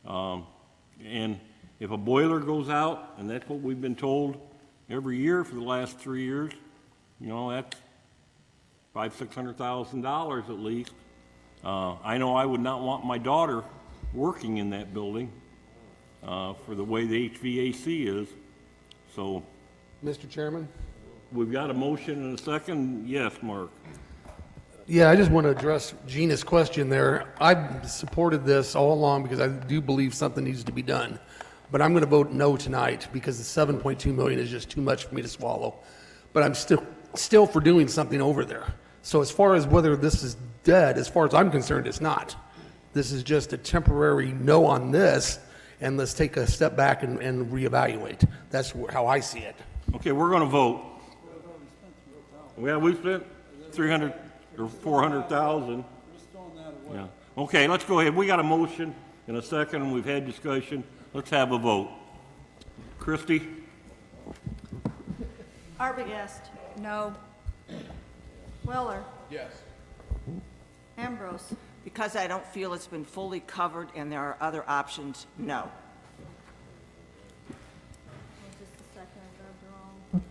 And if a boiler goes out, and that's what we've been told every year for the last 3 years, you know, that's $500,000-$600,000 at least. I know I would not want my daughter working in that building for the way the HVAC is. So, Mr. Chairman? We've got a motion and a second. Yes, Mark. Yeah, I just want to address Gina's question there. I've supported this all along because I do believe something needs to be done. But I'm going to vote no tonight because the 7.2 million is just too much for me to swallow. But I'm still for doing something over there. So as far as whether this is dead, as far as I'm concerned, it's not. This is just a temporary no on this, and let's take a step back and reevaluate. That's how I see it. Okay, we're going to vote. Yeah, we spent 300 or 400,000. Yeah. Okay, let's go ahead. We got a motion and a second, and we've had discussion. Let's have a vote. Christie? Arbogast. No. Weller. Yes. Ambrose. Because I don't feel it's been fully covered and there are other options, no. Just a second, I grabbed the wrong.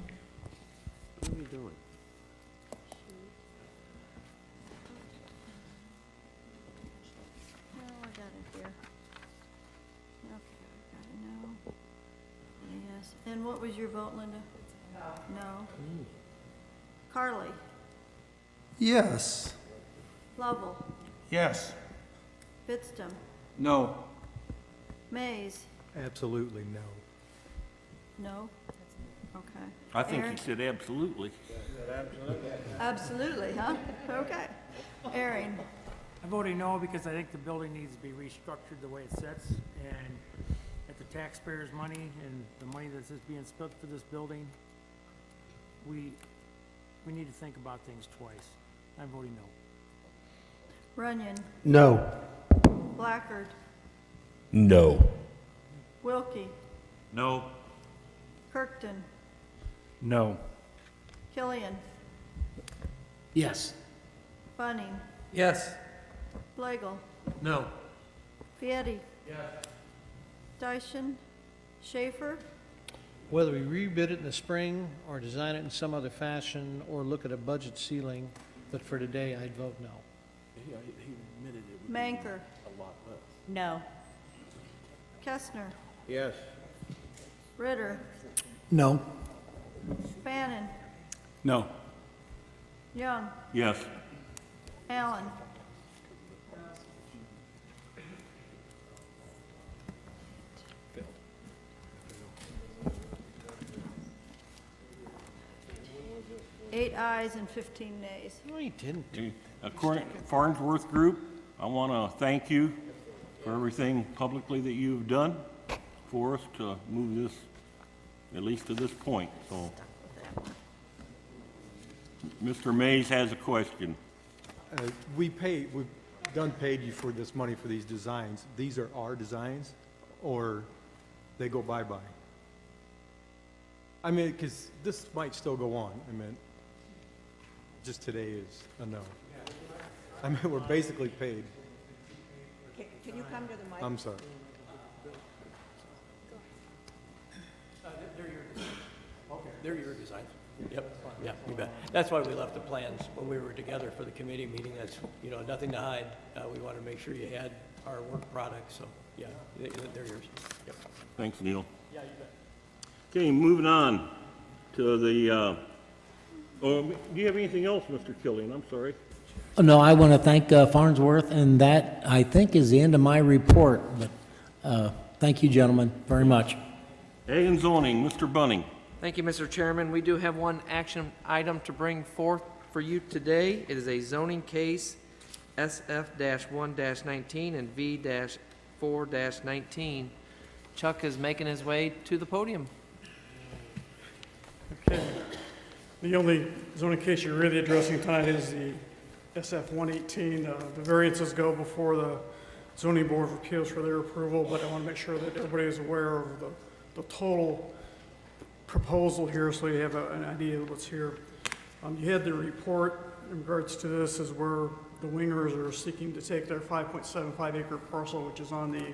What are you doing? No, I got it here. Okay, I got it now. Yes. And what was your vote, Linda? No. Carly. Yes. Lovell. Yes. Pittston. No. Mays. Absolutely no. No? Okay. I think Aaron? he said absolutely. Absolutely, huh? Okay. Aaron. I'm voting no because I think the building needs to be restructured the way it sits, and at the taxpayers' money and the money that's just being spent for this building, we need to think about things twice. I'm voting no. Runyon. No. Blackard. No. Wilkie, No. Kirkton, No. Killian, Yes. Bunning, Yes. Flagel, No. Fieri. Yes. Dyson, Schaefer, Whether we rebid it in the spring, or design it in some other fashion, or look at a budget ceiling, but for today, I'd vote no. He admitted it would Manker, a lot less. No. Kestner, Yes. Ritter, No. Bannon, No. Young, Yes. Allen. Eight ayes and 15 nays. No, he didn't. According, Farnsworth Group, I want to thank you for everything publicly that you've done for us to move this, at least to this point, so. Mr. Mays has a question. We've done paid you for this money for these designs. These are our designs, or they go bye-bye? I mean, because this might still go on. I mean, just today is a no. I mean, we're basically paid. Can you come to the mic? I'm sorry. They're your designs. Yep, yeah, you bet. That's why we left the plans when we were together for the committee meeting. That's, nothing to hide. We wanted to make sure you had our work product, so, yeah, they're yours. Yep. Thanks, Neil. Yeah, you bet. Okay, moving on to the, do you have anything else, Mr. Killian? I'm sorry. No, I want to thank Farnsworth, and that, I think, is the end of my report, but thank you, gentlemen, very much. Ag and zoning, Mr. Bunning. Thank you, Mr. Chairman. We do have one action item to bring forth for you today. It is a zoning case SF-1-19 and V-4-19. Chuck is making his way to the podium. Okay. The only zoning case you're really addressing tonight is the SF-118. The variances go before the Zoning Board of Appeals for their approval, but I want to make sure that everybody is aware of the total proposal here, so you have an idea of what's here. You had the report in regards to this is where the Wingers are seeking to take their 5.75 acre parcel, which is on the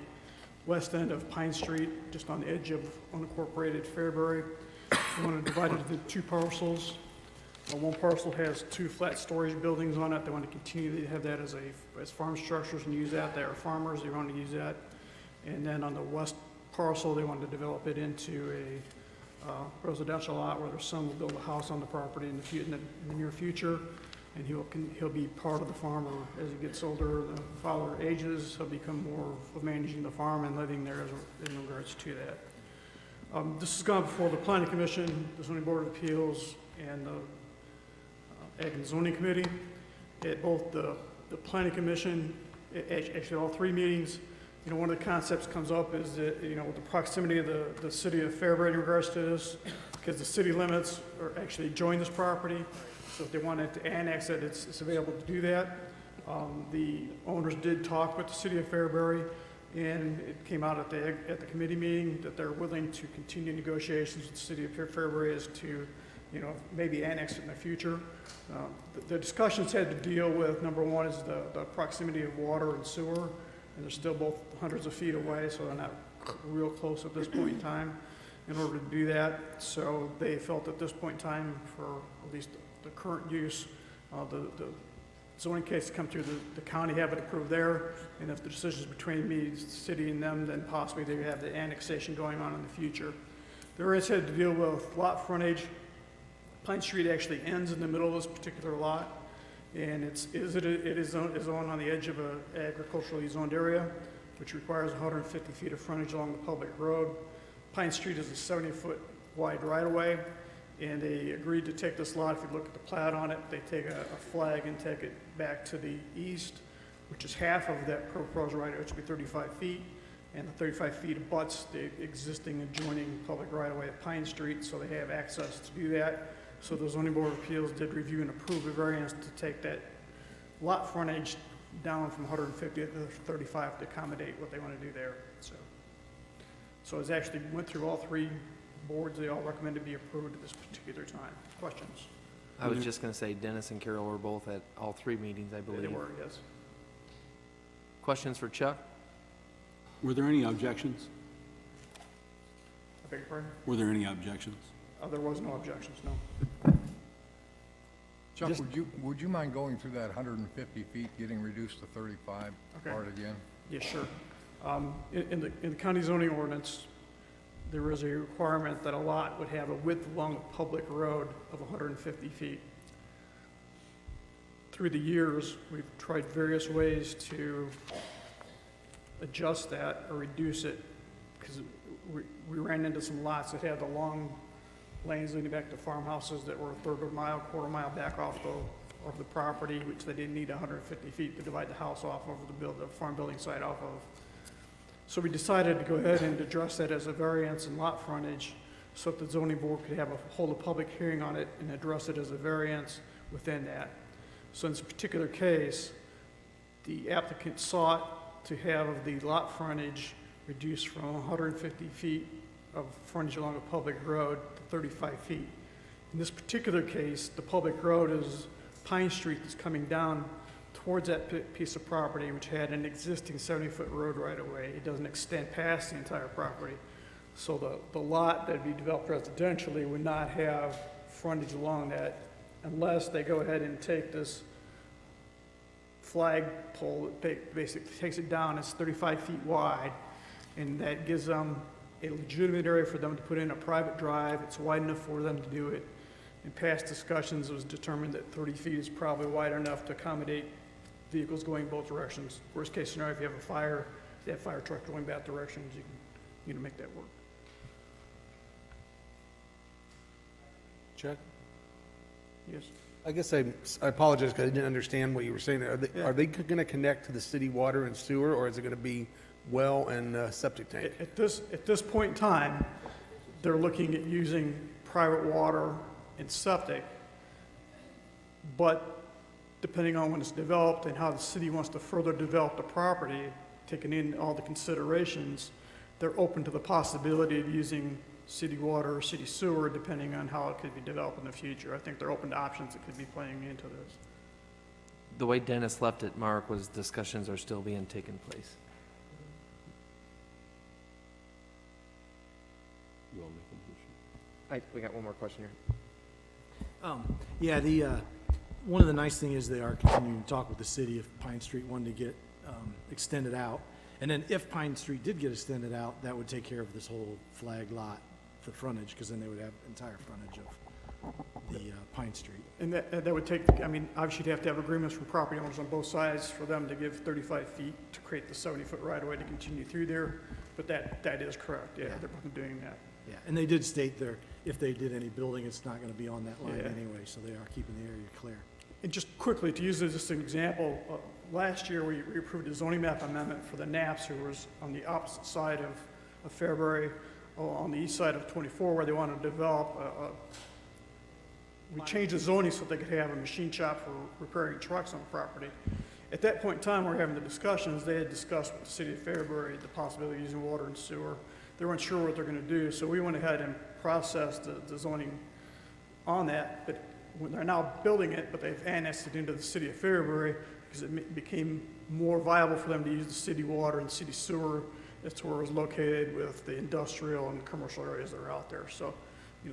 west end of Pine Street, just on the edge of unincorporated Fairbury. They want to divide it into two parcels. One parcel has two flat storage buildings on it. They want to continue to have that as farm structures and use that. They are farmers, they want to use that. And then on the west parcel, they want to develop it into a residential lot where their son will build a house on the property in the near future, and he'll be part of the farm, or as he gets older, the father ages, he'll become more of managing the farm and living there in regards to that. This has gone before the Planning Commission, the Zoning Board of Appeals, and the Ag and Zoning Committee. At both the Planning Commission, actually all three meetings, one of the concepts comes up is that, with the proximity of the city of Fairbury in regards to this, because the city limits are actually join this property. So if they wanted to annex it, it's available to do that. The owners did talk with the city of Fairbury, and it came out at the committee meeting that they're willing to continue negotiations with the city of Fairbury as to, maybe annex it in the future. The discussions had to deal with, number one is the proximity of water and sewer. And they're still both hundreds of feet away, so they're not real close at this point in time in order to do that. So they felt at this point in time, for at least the current use, the zoning case to come through the county, have it approved there. And if the decision is between me, the city, and them, then possibly they have the annexation going on in the future. The variance had to deal with lot frontage. Pine Street actually ends in the middle of this particular lot. And it is zoned on the edge of an agriculturally zoned area, which requires 150 feet of frontage along the public road. Pine Street is a 70-foot wide right-of-way, and they agreed to take this lot. If you look at the plat on it, they take a flag and take it back to the east, which is half of that proposed right-of-way, which would be 35 feet, and the 35 feet abuts the existing adjoining public right-of-way at Pine Street, so they have access to do that. So the Zoning Board of Appeals did review and approve a variance to take that lot frontage down from 150 to 35 to accommodate what they want to do there. So So it's actually went through all three boards. They all recommend to be approved at this particular time. Questions? I was just gonna say Dennis and Carol were both at all three meetings, I believe. They were, yes. Questions for Chuck? Were there any objections? I beg your pardon? Were there any objections? There was no objections, no. Chuck, would you mind going through that 150 feet, getting reduced to 35 Okay. part again? Yeah, sure. In the county zoning ordinance, there is a requirement that a lot would have a width along a public road of 150 feet. Through the years, we've tried various ways to adjust that or reduce it, because we ran into some lots that had the long lanes leading back to farmhouses that were a third of a mile, quarter mile back off the property, which they didn't need 150 feet to divide the house off over the farm building site off of. So we decided to go ahead and address that as a variance in lot frontage, so that the zoning board could hold a public hearing on it and address it as a variance within that. So in this particular case, the applicant sought to have the lot frontage reduced from 150 feet of frontage along a public road to 35 feet. In this particular case, the public road is Pine Street that's coming down towards that piece of property, which had an existing 70-foot road right away. It doesn't extend past the entire property. So the lot that'd be developed residentially would not have frontage along that unless they go ahead and take this flag pole that basically takes it down. It's 35 feet wide, and that gives them a legitimate area for them to put in a private drive. It's wide enough for them to do it. In past discussions, it was determined that 30 feet is probably wide enough to accommodate vehicles going both directions. Worst case scenario, if you have a fire, that fire truck going both directions, you can make that work. Chuck? Yes. I guess I apologize because I didn't understand what you were saying there. Are they going to connect to the city water and sewer, or is it going to be well and septic tank? At this point in time, they're looking at using private water and septic, but depending on when it's developed and how the city wants to further develop the property, taking in all the considerations, they're open to the possibility of using city water or city sewer, depending on how it could be developed in the future. I think they're open to options that could be playing into this. The way Dennis left it, Mark, was discussions are still being taken place. You want to make a motion? We got one more question here. Yeah, one of the nice things is they are continuing to talk with the city if Pine Street wanted to get extended out. And then if Pine Street did get extended out, that would take care of this whole flag lot, the frontage, because then they would have entire frontage of the Pine Street. And that would take, I mean, obviously you'd have to have agreements from property owners on both sides for them to give 35 feet to create the 70-foot right-of-way to continue through there. But that is correct, yeah, they're both doing that. Yeah, and they did state there, if they did any building, it's not going to be on that line Yeah. anyway, so they are keeping the area clear. And just quickly, to use this as an example, last year we approved a zoning map amendment for the Knaps, who was on the opposite side of Fairbury, on the east side of 24, where they wanted to develop. We changed the zoning so they could have a machine shop for repairing trucks on the property. At that point in time, we were having the discussions. They had discussed with the city of Fairbury the possibility of using water and sewer. They weren't sure what they're going to do, so we went ahead and processed the zoning on that. But when they're now building it, but they've annexed it into the city of Fairbury because it became more viable for them to use the city water and city sewer. That's where it was located with the industrial and commercial areas that are out there. So,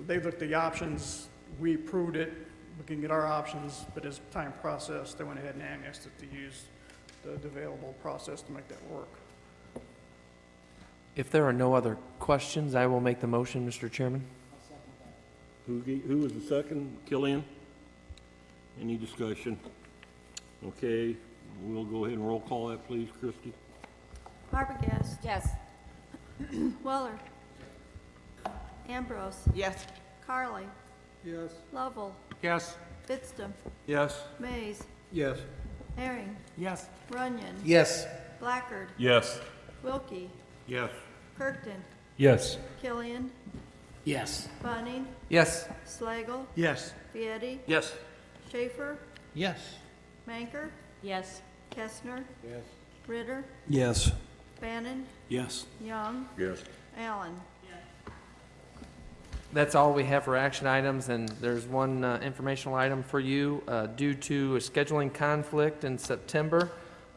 they've looked at the options. We approved it, looking at our options, but as time processed, they went ahead and annexed it to use the available process to make that work. If there are no other questions, I will make the motion, Mr. Chairman. Who was the second? Killian? Any discussion? Okay, we'll go ahead and roll call that, please, Christie. Arbogast. Yes. Weller. Ambrose. Yes. Carly. Yes. Lovell. Yes. Fitstum. Yes. Mays. Yes. Herring. Yes. Runyon. Yes. Blackard. Yes. Wilkie. Yes. Kirkton. Yes. Killian. Yes. Bunning. Yes. Slagle. Yes. Vietti. Yes. Schaefer. Yes. Manker. Yes. Kestner. Yes. Ritter. Yes. Bannon. Yes. Young. Yes. Allen. That's all we have for action items, and there's one informational item for you. Due to a scheduling conflict in September,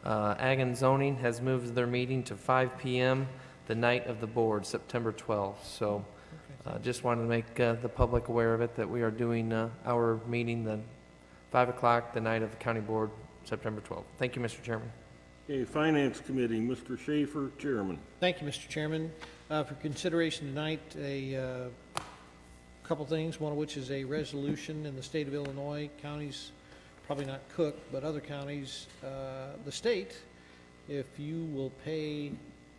Ag and Zoning has moved their meeting to 5 p.m. the night of the board, September 12th. So just wanted to make the public aware of it, that we are doing our meeting the 5 o'clock the night of the county board, September 12th. Thank you, Mr. Chairman. Okay, Finance Committee, Mr. Schaefer, Chairman. Thank you, Mr. Chairman. For consideration tonight, a couple things, one of which is a resolution in the state of Illinois, counties, probably not Cook, but other counties, the state, if you will pay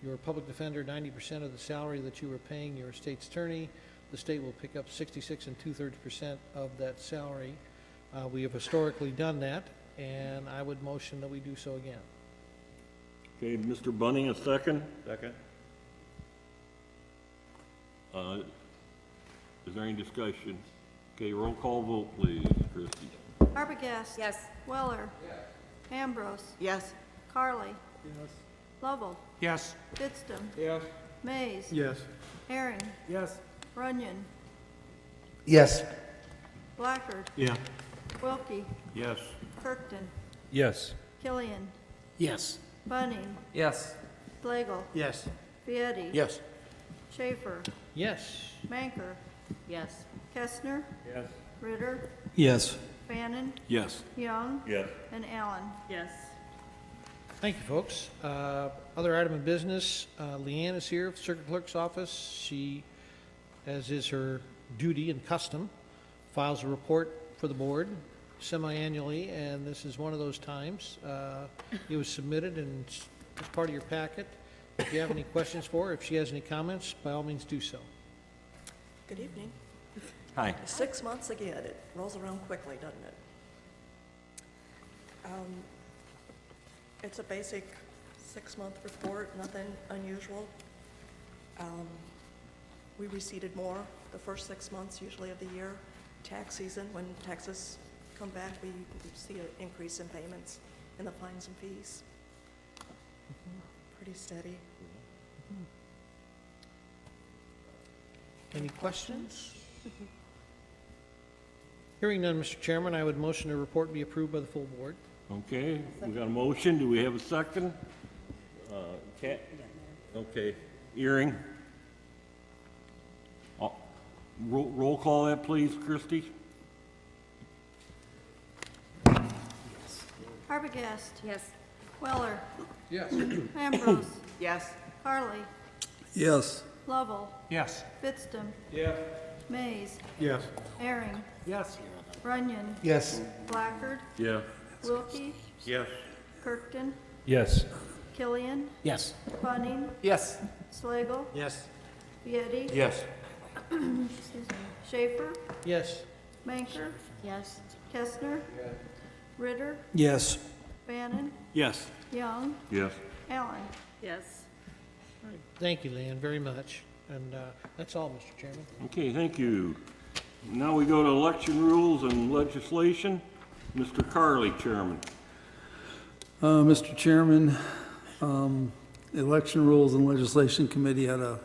your public defender 90% of the salary that you were paying your state's attorney, the state will pick up 66 2/3% of that salary. We have historically done that, and I would motion that we do so again. Okay, Mr. Bunning, a second. Second. Is there any discussion? Okay, roll call vote, please, Christie. Arbogast. Yes. Weller. Ambrose. Yes. Carly. Lovell. Yes. Pittston. Yes. Mays. Yes. Herring. Yes. Runyon. Yes. Blackard. Yeah. Wilkie. Yes. Kirkton. Yes. Killian. Yes. Bunning. Yes. Slagle. Yes. Vietti. Yes. Schaefer. Yes. Manker. Yes. Kestner. Yes. Ritter. Yes. Bannon. Yes. Young. Yes. And Allen. Yes. Thank you, folks. Other item of business, Leanne is here, Circuit Clerk's office. She, as is her duty and custom, files a report for the board semi-annually, and this is one of those times. It was submitted and it's part of your packet. If you have any questions for her, if she has any comments, by all means do so. Good evening. Hi. 6 months again, it rolls around quickly, doesn't it? It's a basic 6-month report, nothing unusual. We receipted more the first 6 months usually of the year. Tax season, when taxes come back, we see an increase in payments in the fines and fees. Pretty steady. Any questions? Hearing none, Mr. Chairman, I would motion the report be approved by the full board. Okay, we got a motion. Do we have a second? Cat? Okay, Earring. Roll call that, please, Christie. Arbogast. Yes. Weller. Yes. Ambrose. Yes. Carly. Yes. Lovell. Yes. Pittston. Yeah. Mays. Yes. Herring. Yes. Runyon. Yes. Blackard. Yeah. Wilkie. Yes. Kirkton. Yes. Killian. Yes. Bunning. Yes. Slagle. Yes. Vietti. Yes. Excuse me. Schaefer. Yes. Manker. Yes. Kestner. Ritter. Yes. Bannon. Yes. Young. Yes. Allen. Yes. Thank you, Leanne, very much. And that's all, Mr. Chairman. Okay, thank you. Now we go to election rules and legislation. Mr. Carly, Chairman. Mr. Chairman, Election Rules and Legislation Committee had a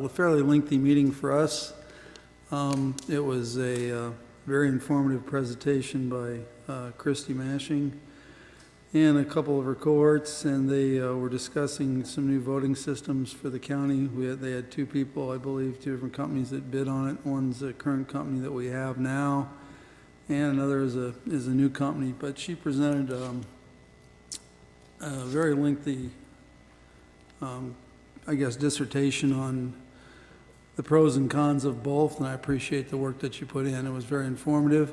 fairly lengthy meeting for us. It was a very informative presentation by Christy Mashing and a couple of her cohorts, and they were discussing some new voting systems for the county. They had two people, I believe, two different companies that bid on it. One's a current company that we have now, and another is a new company. But she presented a very lengthy, I guess, dissertation on the pros and cons of both, and I appreciate the work that you put in. It was very informative,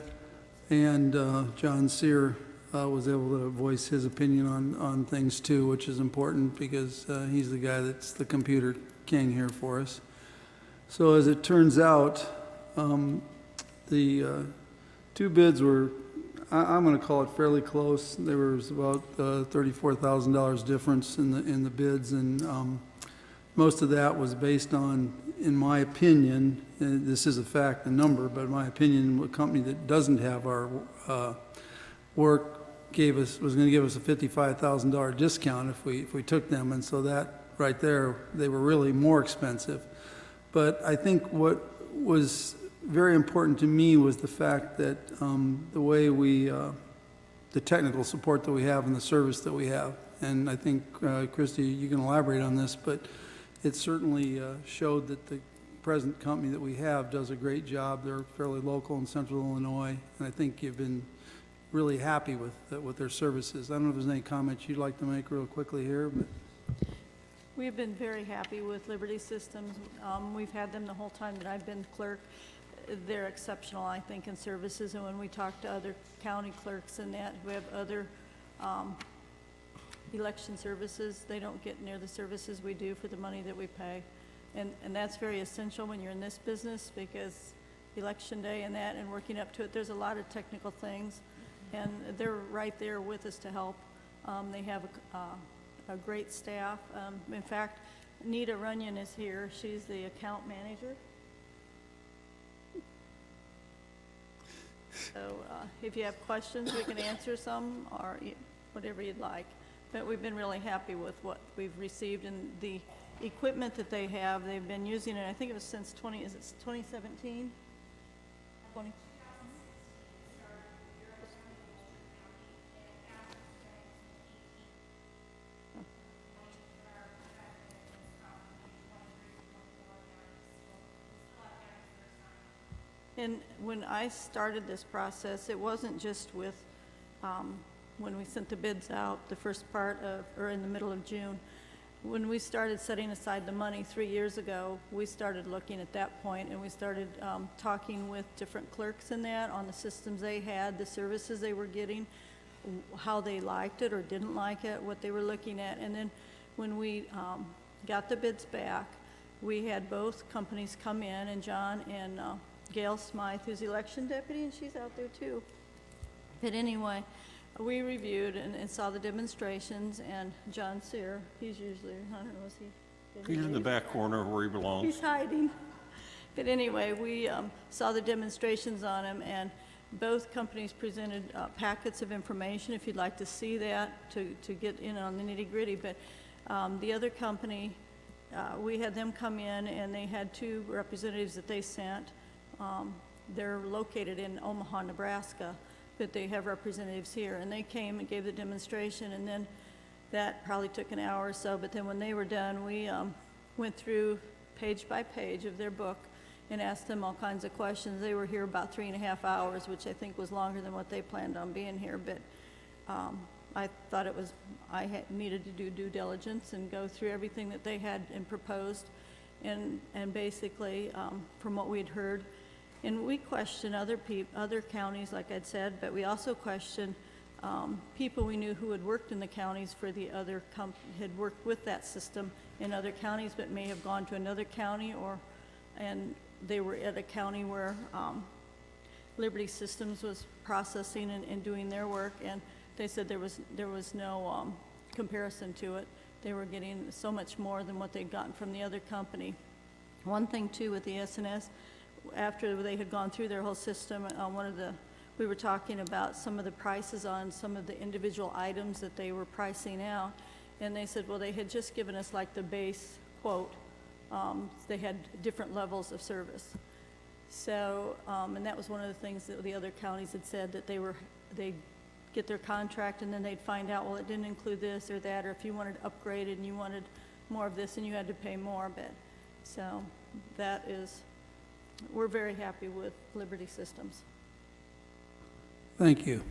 and John Sear was able to voice his opinion on things too, which is important because he's the guy that's the computer king here for us. So as it turns out, the two bids were, I'm going to call it fairly close. There was about $34,000 difference in the bids, and most of that was based on, in my opinion, and this is a fact, a number, but in my opinion, a company that doesn't have our work was going to give us a $55,000 discount if we took them, and so that right there, they were really more expensive. But I think what was very important to me was the fact that the way the technical support that we have and the service that we have. And I think, Christie, you can elaborate on this, but it certainly showed that the present company that we have does a great job. They're fairly local in central Illinois, and I think you've been really happy with their services. I don't know if there's any comments you'd like to make real quickly here, but. We've been very happy with Liberty Systems. We've had them the whole time that I've been clerk. They're exceptional, I think, in services, and when we talk to other county clerks and that, who have other election services, they don't get near the services we do for the money that we pay. And that's very essential when you're in this business, because election day and that, and working up to it, there's a lot of technical things, and they're right there with us to help. They have a great staff. In fact, Nita Runyon is here. She's the account manager. So if you have questions, we can answer some, or whatever you'd like. But we've been really happy with what we've received, and the equipment that they have, they've been using it, I think it was since 2017? 20. And when I started this process, it wasn't just with, when we sent the bids out, the first part of, or in the middle of June. When we started setting aside the money 3 years ago, we started looking at that point, and we started talking with different clerks in that on the systems they had, the services they were getting, how they liked it or didn't like it, what they were looking at. And then when we got the bids back, we had both companies come in, and John and Gail Smythe, who's election deputy, and she's out there too. But anyway, we reviewed and saw the demonstrations, and John Sear, he's usually, I don't know, is he? He's in the back corner where he belongs. He's hiding. But anyway, we saw the demonstrations on him, and both companies presented packets of information, if you'd like to see that, to get in on the nitty-gritty. But the other company, we had them come in, and they had 2 representatives that they sent. They're located in Omaha, Nebraska, but they have representatives here, and they came and gave the demonstration, and then that probably took an hour or so. But then when they were done, we went through page by page of their book and asked them all kinds of questions. They were here about 3.5 hours, which I think was longer than what they planned on being here, but I thought it was, needed to do due diligence and go through everything that they had and proposed, and basically, from what we'd heard. And we questioned other counties, like I'd said, but we also questioned people we knew who had worked in the counties for the other had worked with that system in other counties, but may have gone to another county, and they were at a county where Liberty Systems was processing and doing their work, and they said there was no comparison to it. They were getting so much more than what they'd gotten from the other company. One thing too with the SNS, after they had gone through their whole system, we were talking about some of the prices on some of the individual items that they were pricing out, and they said, well, they had just given us like the base quote. They had different levels of service. So, and that was one of the things that the other counties had said, that they'd get their contract, and then they'd find out, well, it didn't include this or that, or if you wanted upgraded and you wanted more of this, and you had to pay more. But so that is, we're very happy with Liberty Systems. Thank you.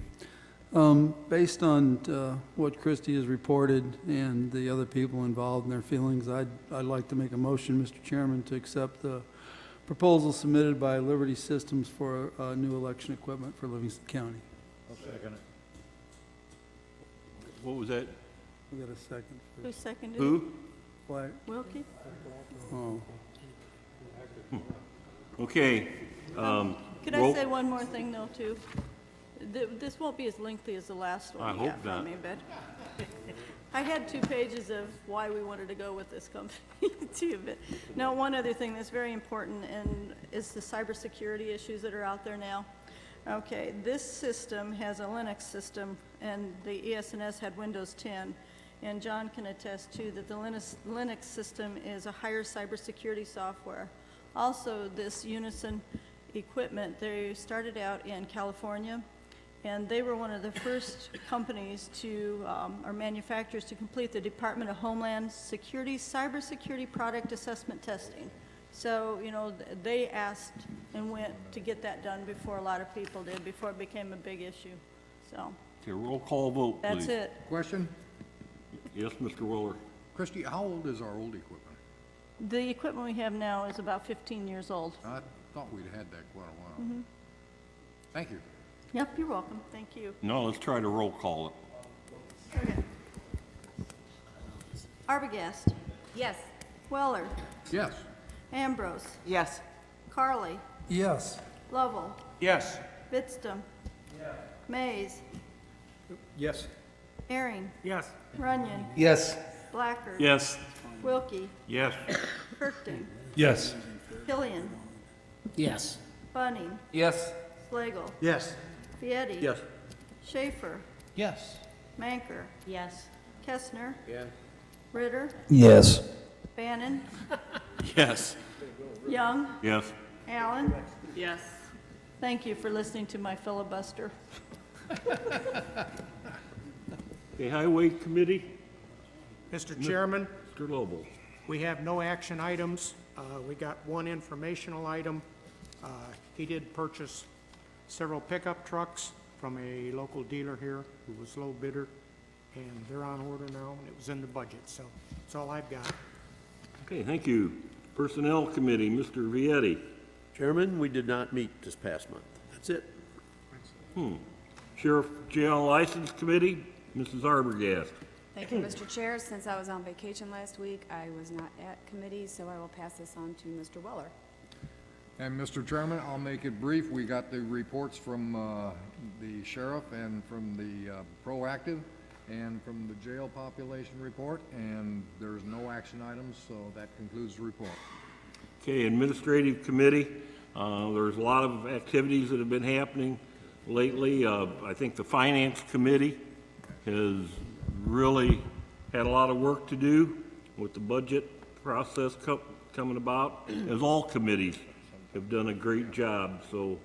Based on what Christie has reported and the other people involved and their feelings, I'd like to make a motion, Mr. Chairman, to accept the proposal submitted by Liberty Systems for new election equipment for Livingston County. I'll second it. What was that? We got a second. Who seconded it? Who? Black. Wilkie? Oh. Okay. Could I say one more thing, though, too? This won't be as lengthy as the last one you got from me, but I had 2 pages of why we wanted to go with this company, too. But now, one other thing that's very important and is the cybersecurity issues that are out there now. Okay, this system has a Linux system, and the ESNS had Windows 10, And John can attest too that the Linux system is a higher cybersecurity software. Also, this Unison equipment, they started out in California, and they were one of the first companies to, or manufacturers to complete the Department of Homeland Security cybersecurity product assessment testing. So, you know, they asked and went to get that done before a lot of people did, before it became a big issue. So, Okay, roll call vote, please. that's it. Question? Yes, Mr. Willer. Christie, how old is our old equipment? The equipment we have now is about 15 years old. I thought we'd had that quite a while. Mhm. Thank you. Yep, you're welcome. Thank you. No, let's try to roll call it. Okay. Arbogast. Yes. Weller. Yes. Ambrose. Yes. Carly. Yes. Lovell. Yes. Bittstem. Mays. Yes. Herring. Yes. Runyon. Yes. Blacker. Yes. Wilkie. Yes. Kirkton. Yes. Killian. Yes. Bunning. Yes. Slagle. Yes. Fieri. Yes. Schaefer. Yes. Manker. Yes. Kestner. Yeah. Ritter. Yes. Bannon. Yes. Young. Yes. Allen. Yes. Thank you for listening to my filibuster. Okay, Highway Committee, Mr. Chairman, Mr. Lobel. we have no action items. We got one informational item. He did purchase several pickup trucks from a local dealer here who was low bidder, and they're on order now, and it was in the budget, so that's all I've got. Okay, thank you. Personnel Committee, Mr. Vietti. Chairman, we did not meet this past month. That's it. Sheriff Jail License Committee, Mrs. Arbogast. Thank you, Mr. Chair. Since I was on vacation last week, I was not at committee, so I will pass this on to Mr. Weller. And Mr. Chairman, I'll make it brief. We got the reports from the sheriff and from the proactive and from the jail population report, and there's no action items, so that concludes the report. Okay, Administrative Committee, there's a lot of activities that have been happening lately. I think the Finance Committee has really had a lot of work to do with the budget process coming about, as all committees have done a great job, so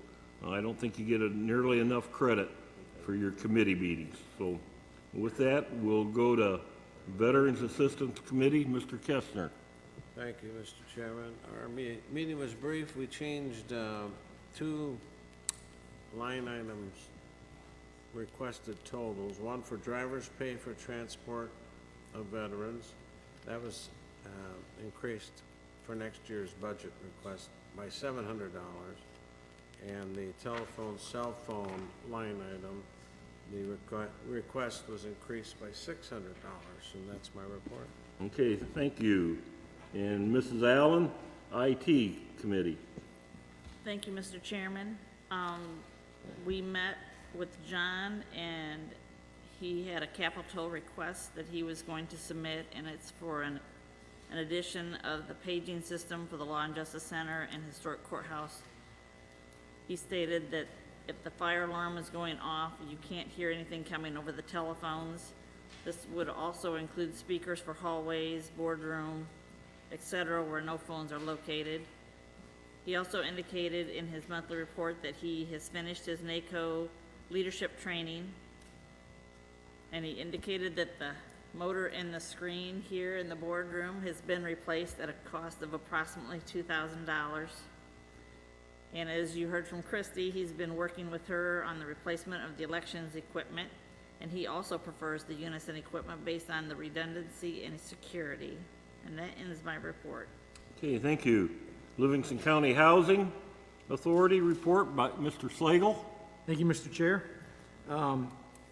I don't think you get nearly enough credit for your committee meetings. So with that, we'll go to Veterans Assistance Committee, Mr. Kestner. Thank you, Mr. Chairman. Our meeting was brief. We changed two line items, requested totals. One for driver's pay for transport of veterans. That was increased for next year's budget request by $700. And the telephone, cell phone line item, the request was increased by $600, and that's my report. Okay, thank you. And Mrs. Allen, IT Committee. Thank you, Mr. Chairman. We met with John, and he had a capital request that he was going to submit, and it's for an addition of the paging system for the Law and Justice Center and Historic Courthouse. He stated that if the fire alarm is going off, you can't hear anything coming over the telephones. This would also include speakers for hallways, boardroom, etc., where no phones are located. He also indicated in his monthly report that he has finished his NACO leadership training, and he indicated that the motor in the screen here in the boardroom has been replaced at a cost of approximately $2,000. And as you heard from Christy, he's been working with her on the replacement of the elections equipment, and he also prefers the Unison equipment based on the redundancy and security. And that ends my report. Okay, thank you. Livingston County Housing Authority report by Mr. Slagle. Thank you, Mr. Chair.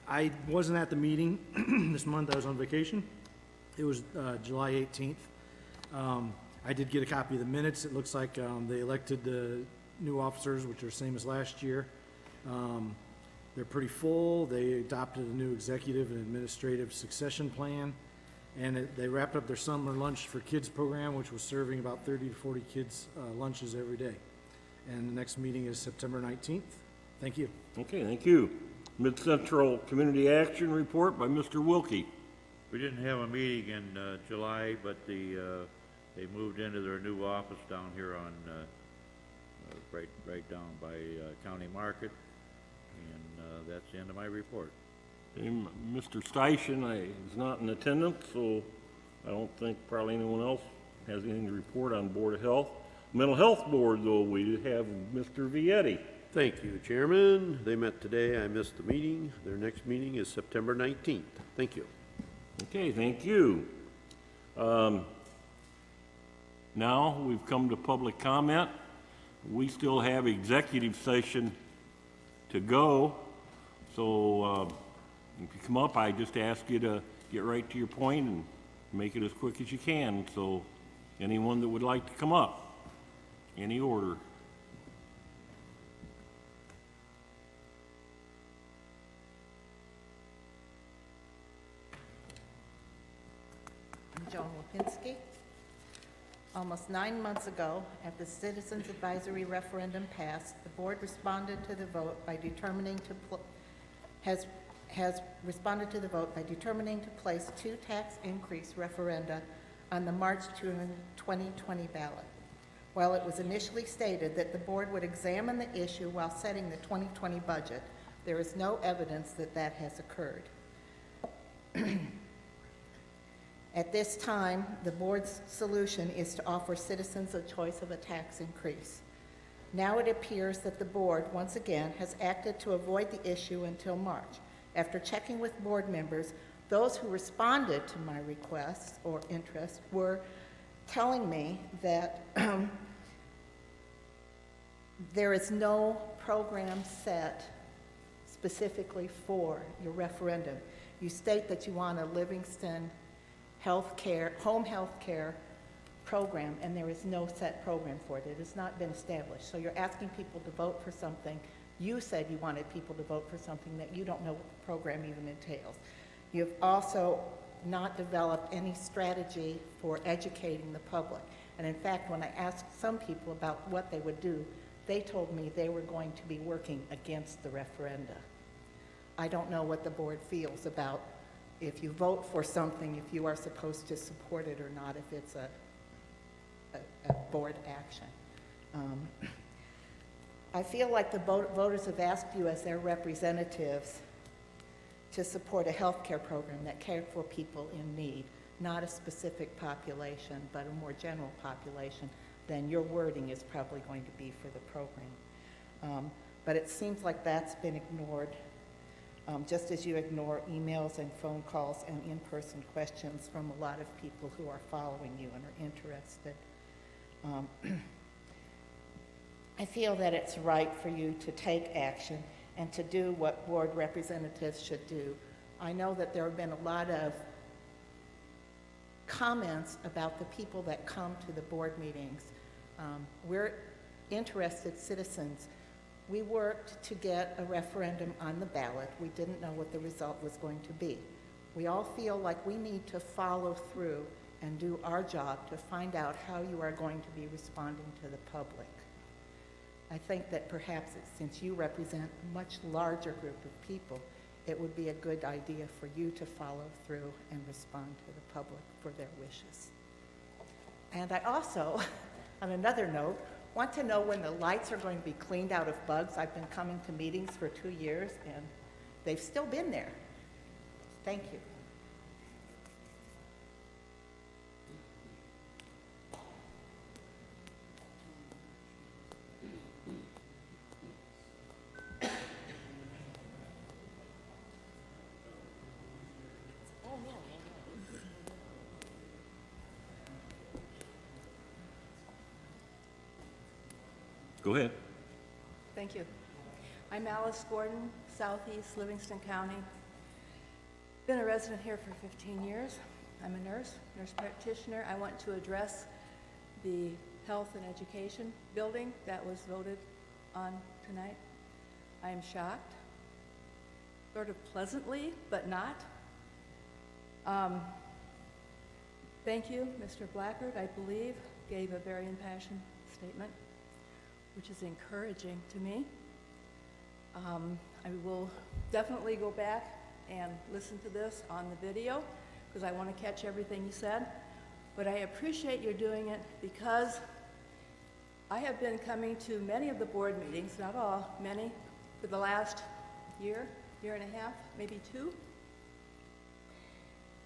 I wasn't at the meeting this month. I was on vacation. It was July 18th. I did get a copy of the minutes. It looks like they elected the new officers, which are the same as last year. They're pretty full. They adopted a new executive and administrative succession plan, and they wrapped up their summer lunch for kids program, which was serving about 30 to 40 kids lunches every day. And the next meeting is September 19th. Thank you. Okay, thank you. Mid-Central Community Action report by Mr. Wilkie. We didn't have a meeting in July, but they moved into their new office down here on, right down by County Market, and that's the end of my report. And Mr. Station is not in attendance, so I don't think probably anyone else has anything to report on Board of Health. Mental Health Board, though, we have Mr. Vietti. Thank you, Chairman. They met today. I missed the meeting. Their next meeting is September 19th. Thank you. Okay, thank you. Now we've come to public comment. We still have executive session to go, so if you come up, I just ask you to get right to your point and make it as quick as you can. So anyone that would like to come up, any order. I'm Joan Lipinski. Almost 9 months ago, after the Citizens Advisory Referendum passed, the board responded to the vote by determining to has responded to the vote by determining to place 2 tax increase referenda on the March 2020 ballot. While it was initially stated that the board would examine the issue while setting the 2020 budget, there is no evidence that that has occurred. At this time, the board's solution is to offer citizens a choice of a tax increase. Now it appears that the board, once again, has acted to avoid the issue until March. After checking with board members, those who responded to my request or interest were telling me that there is no program set specifically for your referendum. You state that you want a Livingston home health care program, and there is no set program for it. It has not been established. So you're asking people to vote for something. You said you wanted people to vote for something that you don't know what the program even entails. You've also not developed any strategy for educating the public. And in fact, when I asked some people about what they would do, they told me they were going to be working against the referenda. I don't know what the board feels about if you vote for something, if you are supposed to support it or not, if it's a board action. I feel like the voters have asked you as their representatives to support a health care program that cared for people in need, not a specific population, but a more general population, then your wording is probably going to be for the program. But it seems like that's been ignored, just as you ignore emails and phone calls and in-person questions from a lot of people who are following you and are interested. I feel that it's right for you to take action and to do what board representatives should do. I know that there have been a lot of comments about the people that come to the board meetings. We're interested citizens. We worked to get a referendum on the ballot. We didn't know what the result was going to be. We all feel like we need to follow through and do our job to find out how you are going to be responding to the public. I think that perhaps since you represent a much larger group of people, it would be a good idea for you to follow through and respond to the public for their wishes. And I also, on another note, want to know when the lights are going to be cleaned out of bugs. I've been coming to meetings for 2 years, and they've still been there. Thank you. Go ahead. Thank you. I'm Alice Gordon, Southeast Livingston County. Been a resident here for 15 years. I'm a nurse practitioner. I want to address the health and education building that was voted on tonight. I am shocked, sort of pleasantly, but not. Thank you, Mr. Blackard, I believe, gave a very impassioned statement, which is encouraging to me. I will definitely go back and listen to this on the video, because I want to catch everything you said, but I appreciate you're doing it because I have been coming to many of the board meetings, not all, many, for the last year, year and a half, maybe 2.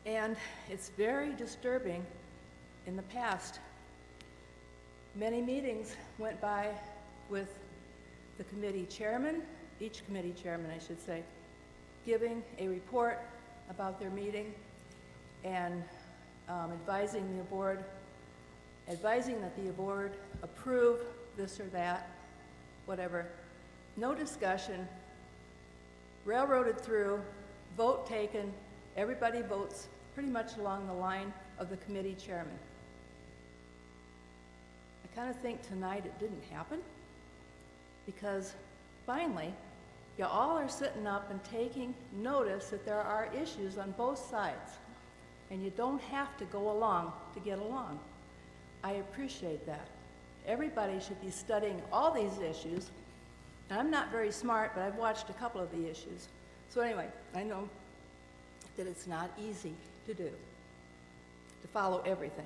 And it's very disturbing. In the past, many meetings went by with the committee chairman, each committee chairman, I should say, giving a report about their meeting and advising that the board approve this or that, whatever. No discussion, railroaded through, vote taken, everybody votes pretty much along the line of the committee chairman. I kind of think tonight it didn't happen because finally, you all are sitting up and taking notice that there are issues on both sides, and you don't have to go along to get along. I appreciate that. Everybody should be studying all these issues. And I'm not very smart, but I've watched a couple of the issues. So anyway, I know that it's not easy to do, to follow everything.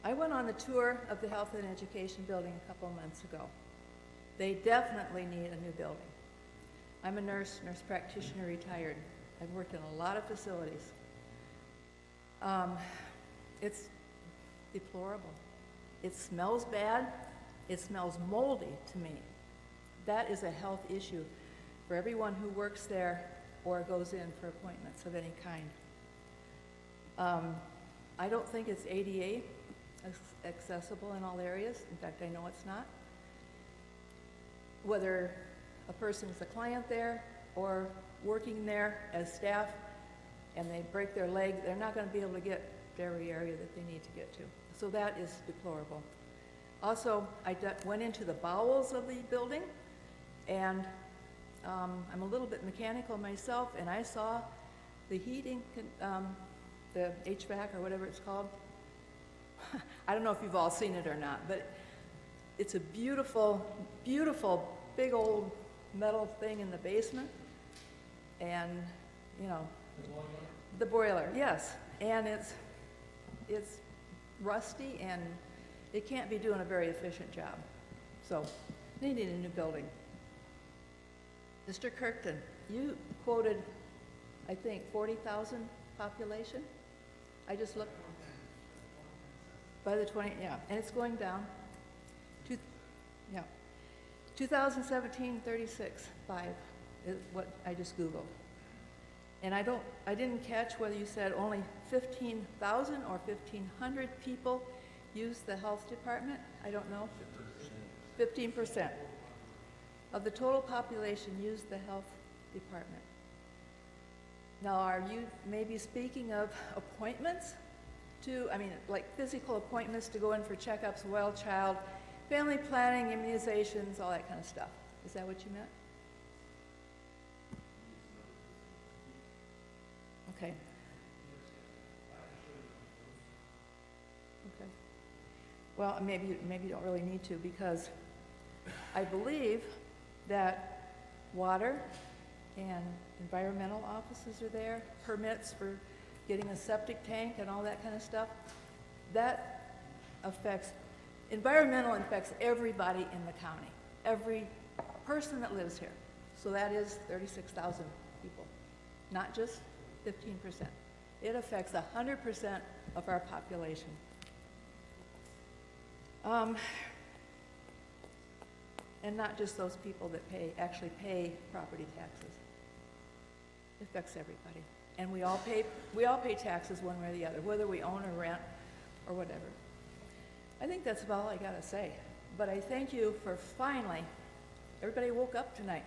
I went on a tour of the Health and Education building a couple of months ago. They definitely need a new building. I'm a nurse practitioner, retired. I've worked in a lot of facilities. It's deplorable. It smells bad. It smells moldy to me. That is a health issue for everyone who works there or goes in for appointments of any kind. I don't think it's ADA accessible in all areas. In fact, I know it's not. Whether a person is a client there or working there as staff and they break their leg, they're not going to be able to get to every area that they need to get to. So that is deplorable. Also, I went into the bowels of the building, and I'm a little bit mechanical myself, and I saw the heating, the HVAC or whatever it's called. I don't know if you've all seen it or not, but it's a beautiful, beautiful, big old metal thing in the basement. And, you know, the boiler, yes. And it's rusty and it can't be doing a very efficient job. So, they need a new building. Mr. Kirkton, you quoted, I think, 40,000 population? I just looked. By the 20, yeah, and it's going down. 2017, 36.5 is what I just Googled. And I didn't catch whether you said only 15,000 or 1,500 people use the health department. I don't know. 15% of the total population use the health department. Now, are you maybe speaking of appointments to, I mean, like physical appointments to go in for checkups, well child, family planning, immunizations, all that kind of stuff? Is that what you meant? Okay. Okay. Well, maybe you don't really need to, because I believe that water and environmental offices are there, permits for getting a septic tank and all that kind of stuff. That affects, environmental affects everybody in the county, every person that lives here. So that is 36,000 people, not just 15%. It affects 100% of our population. And not just those people that actually pay property taxes. It affects everybody. And we all pay taxes one way or the other, whether we own or rent or whatever. I think that's about all I gotta say. But I thank you for finally, everybody woke up tonight.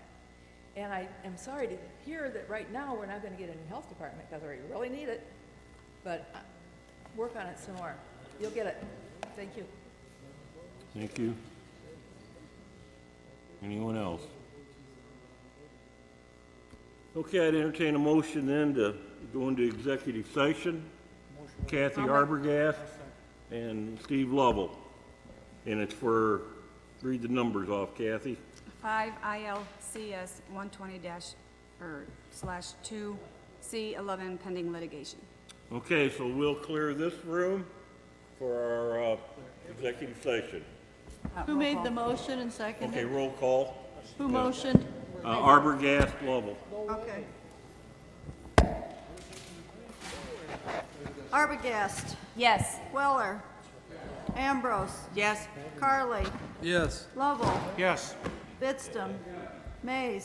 And I am sorry to hear that right now we're not gonna get a new health department because we really need it. But work on it some more. You'll get it. Thank you. Thank you. Anyone else? Okay, I'd entertain a motion then to go into executive session. Kathy Arbogast and Steve Lovell. And it's for, read the numbers off, Kathy. 5 ILCS 120-, or /2C11 pending litigation. Okay, so we'll clear this room for our executive session. Who Roll made call. the motion and seconded? Okay, roll call. Who motioned? Arbogast, Lovell. Okay. Arbogast, Yes. Weller, Ambrose, Yes? Carly, Yes. Lovell, Yes. Bitstam, Mays,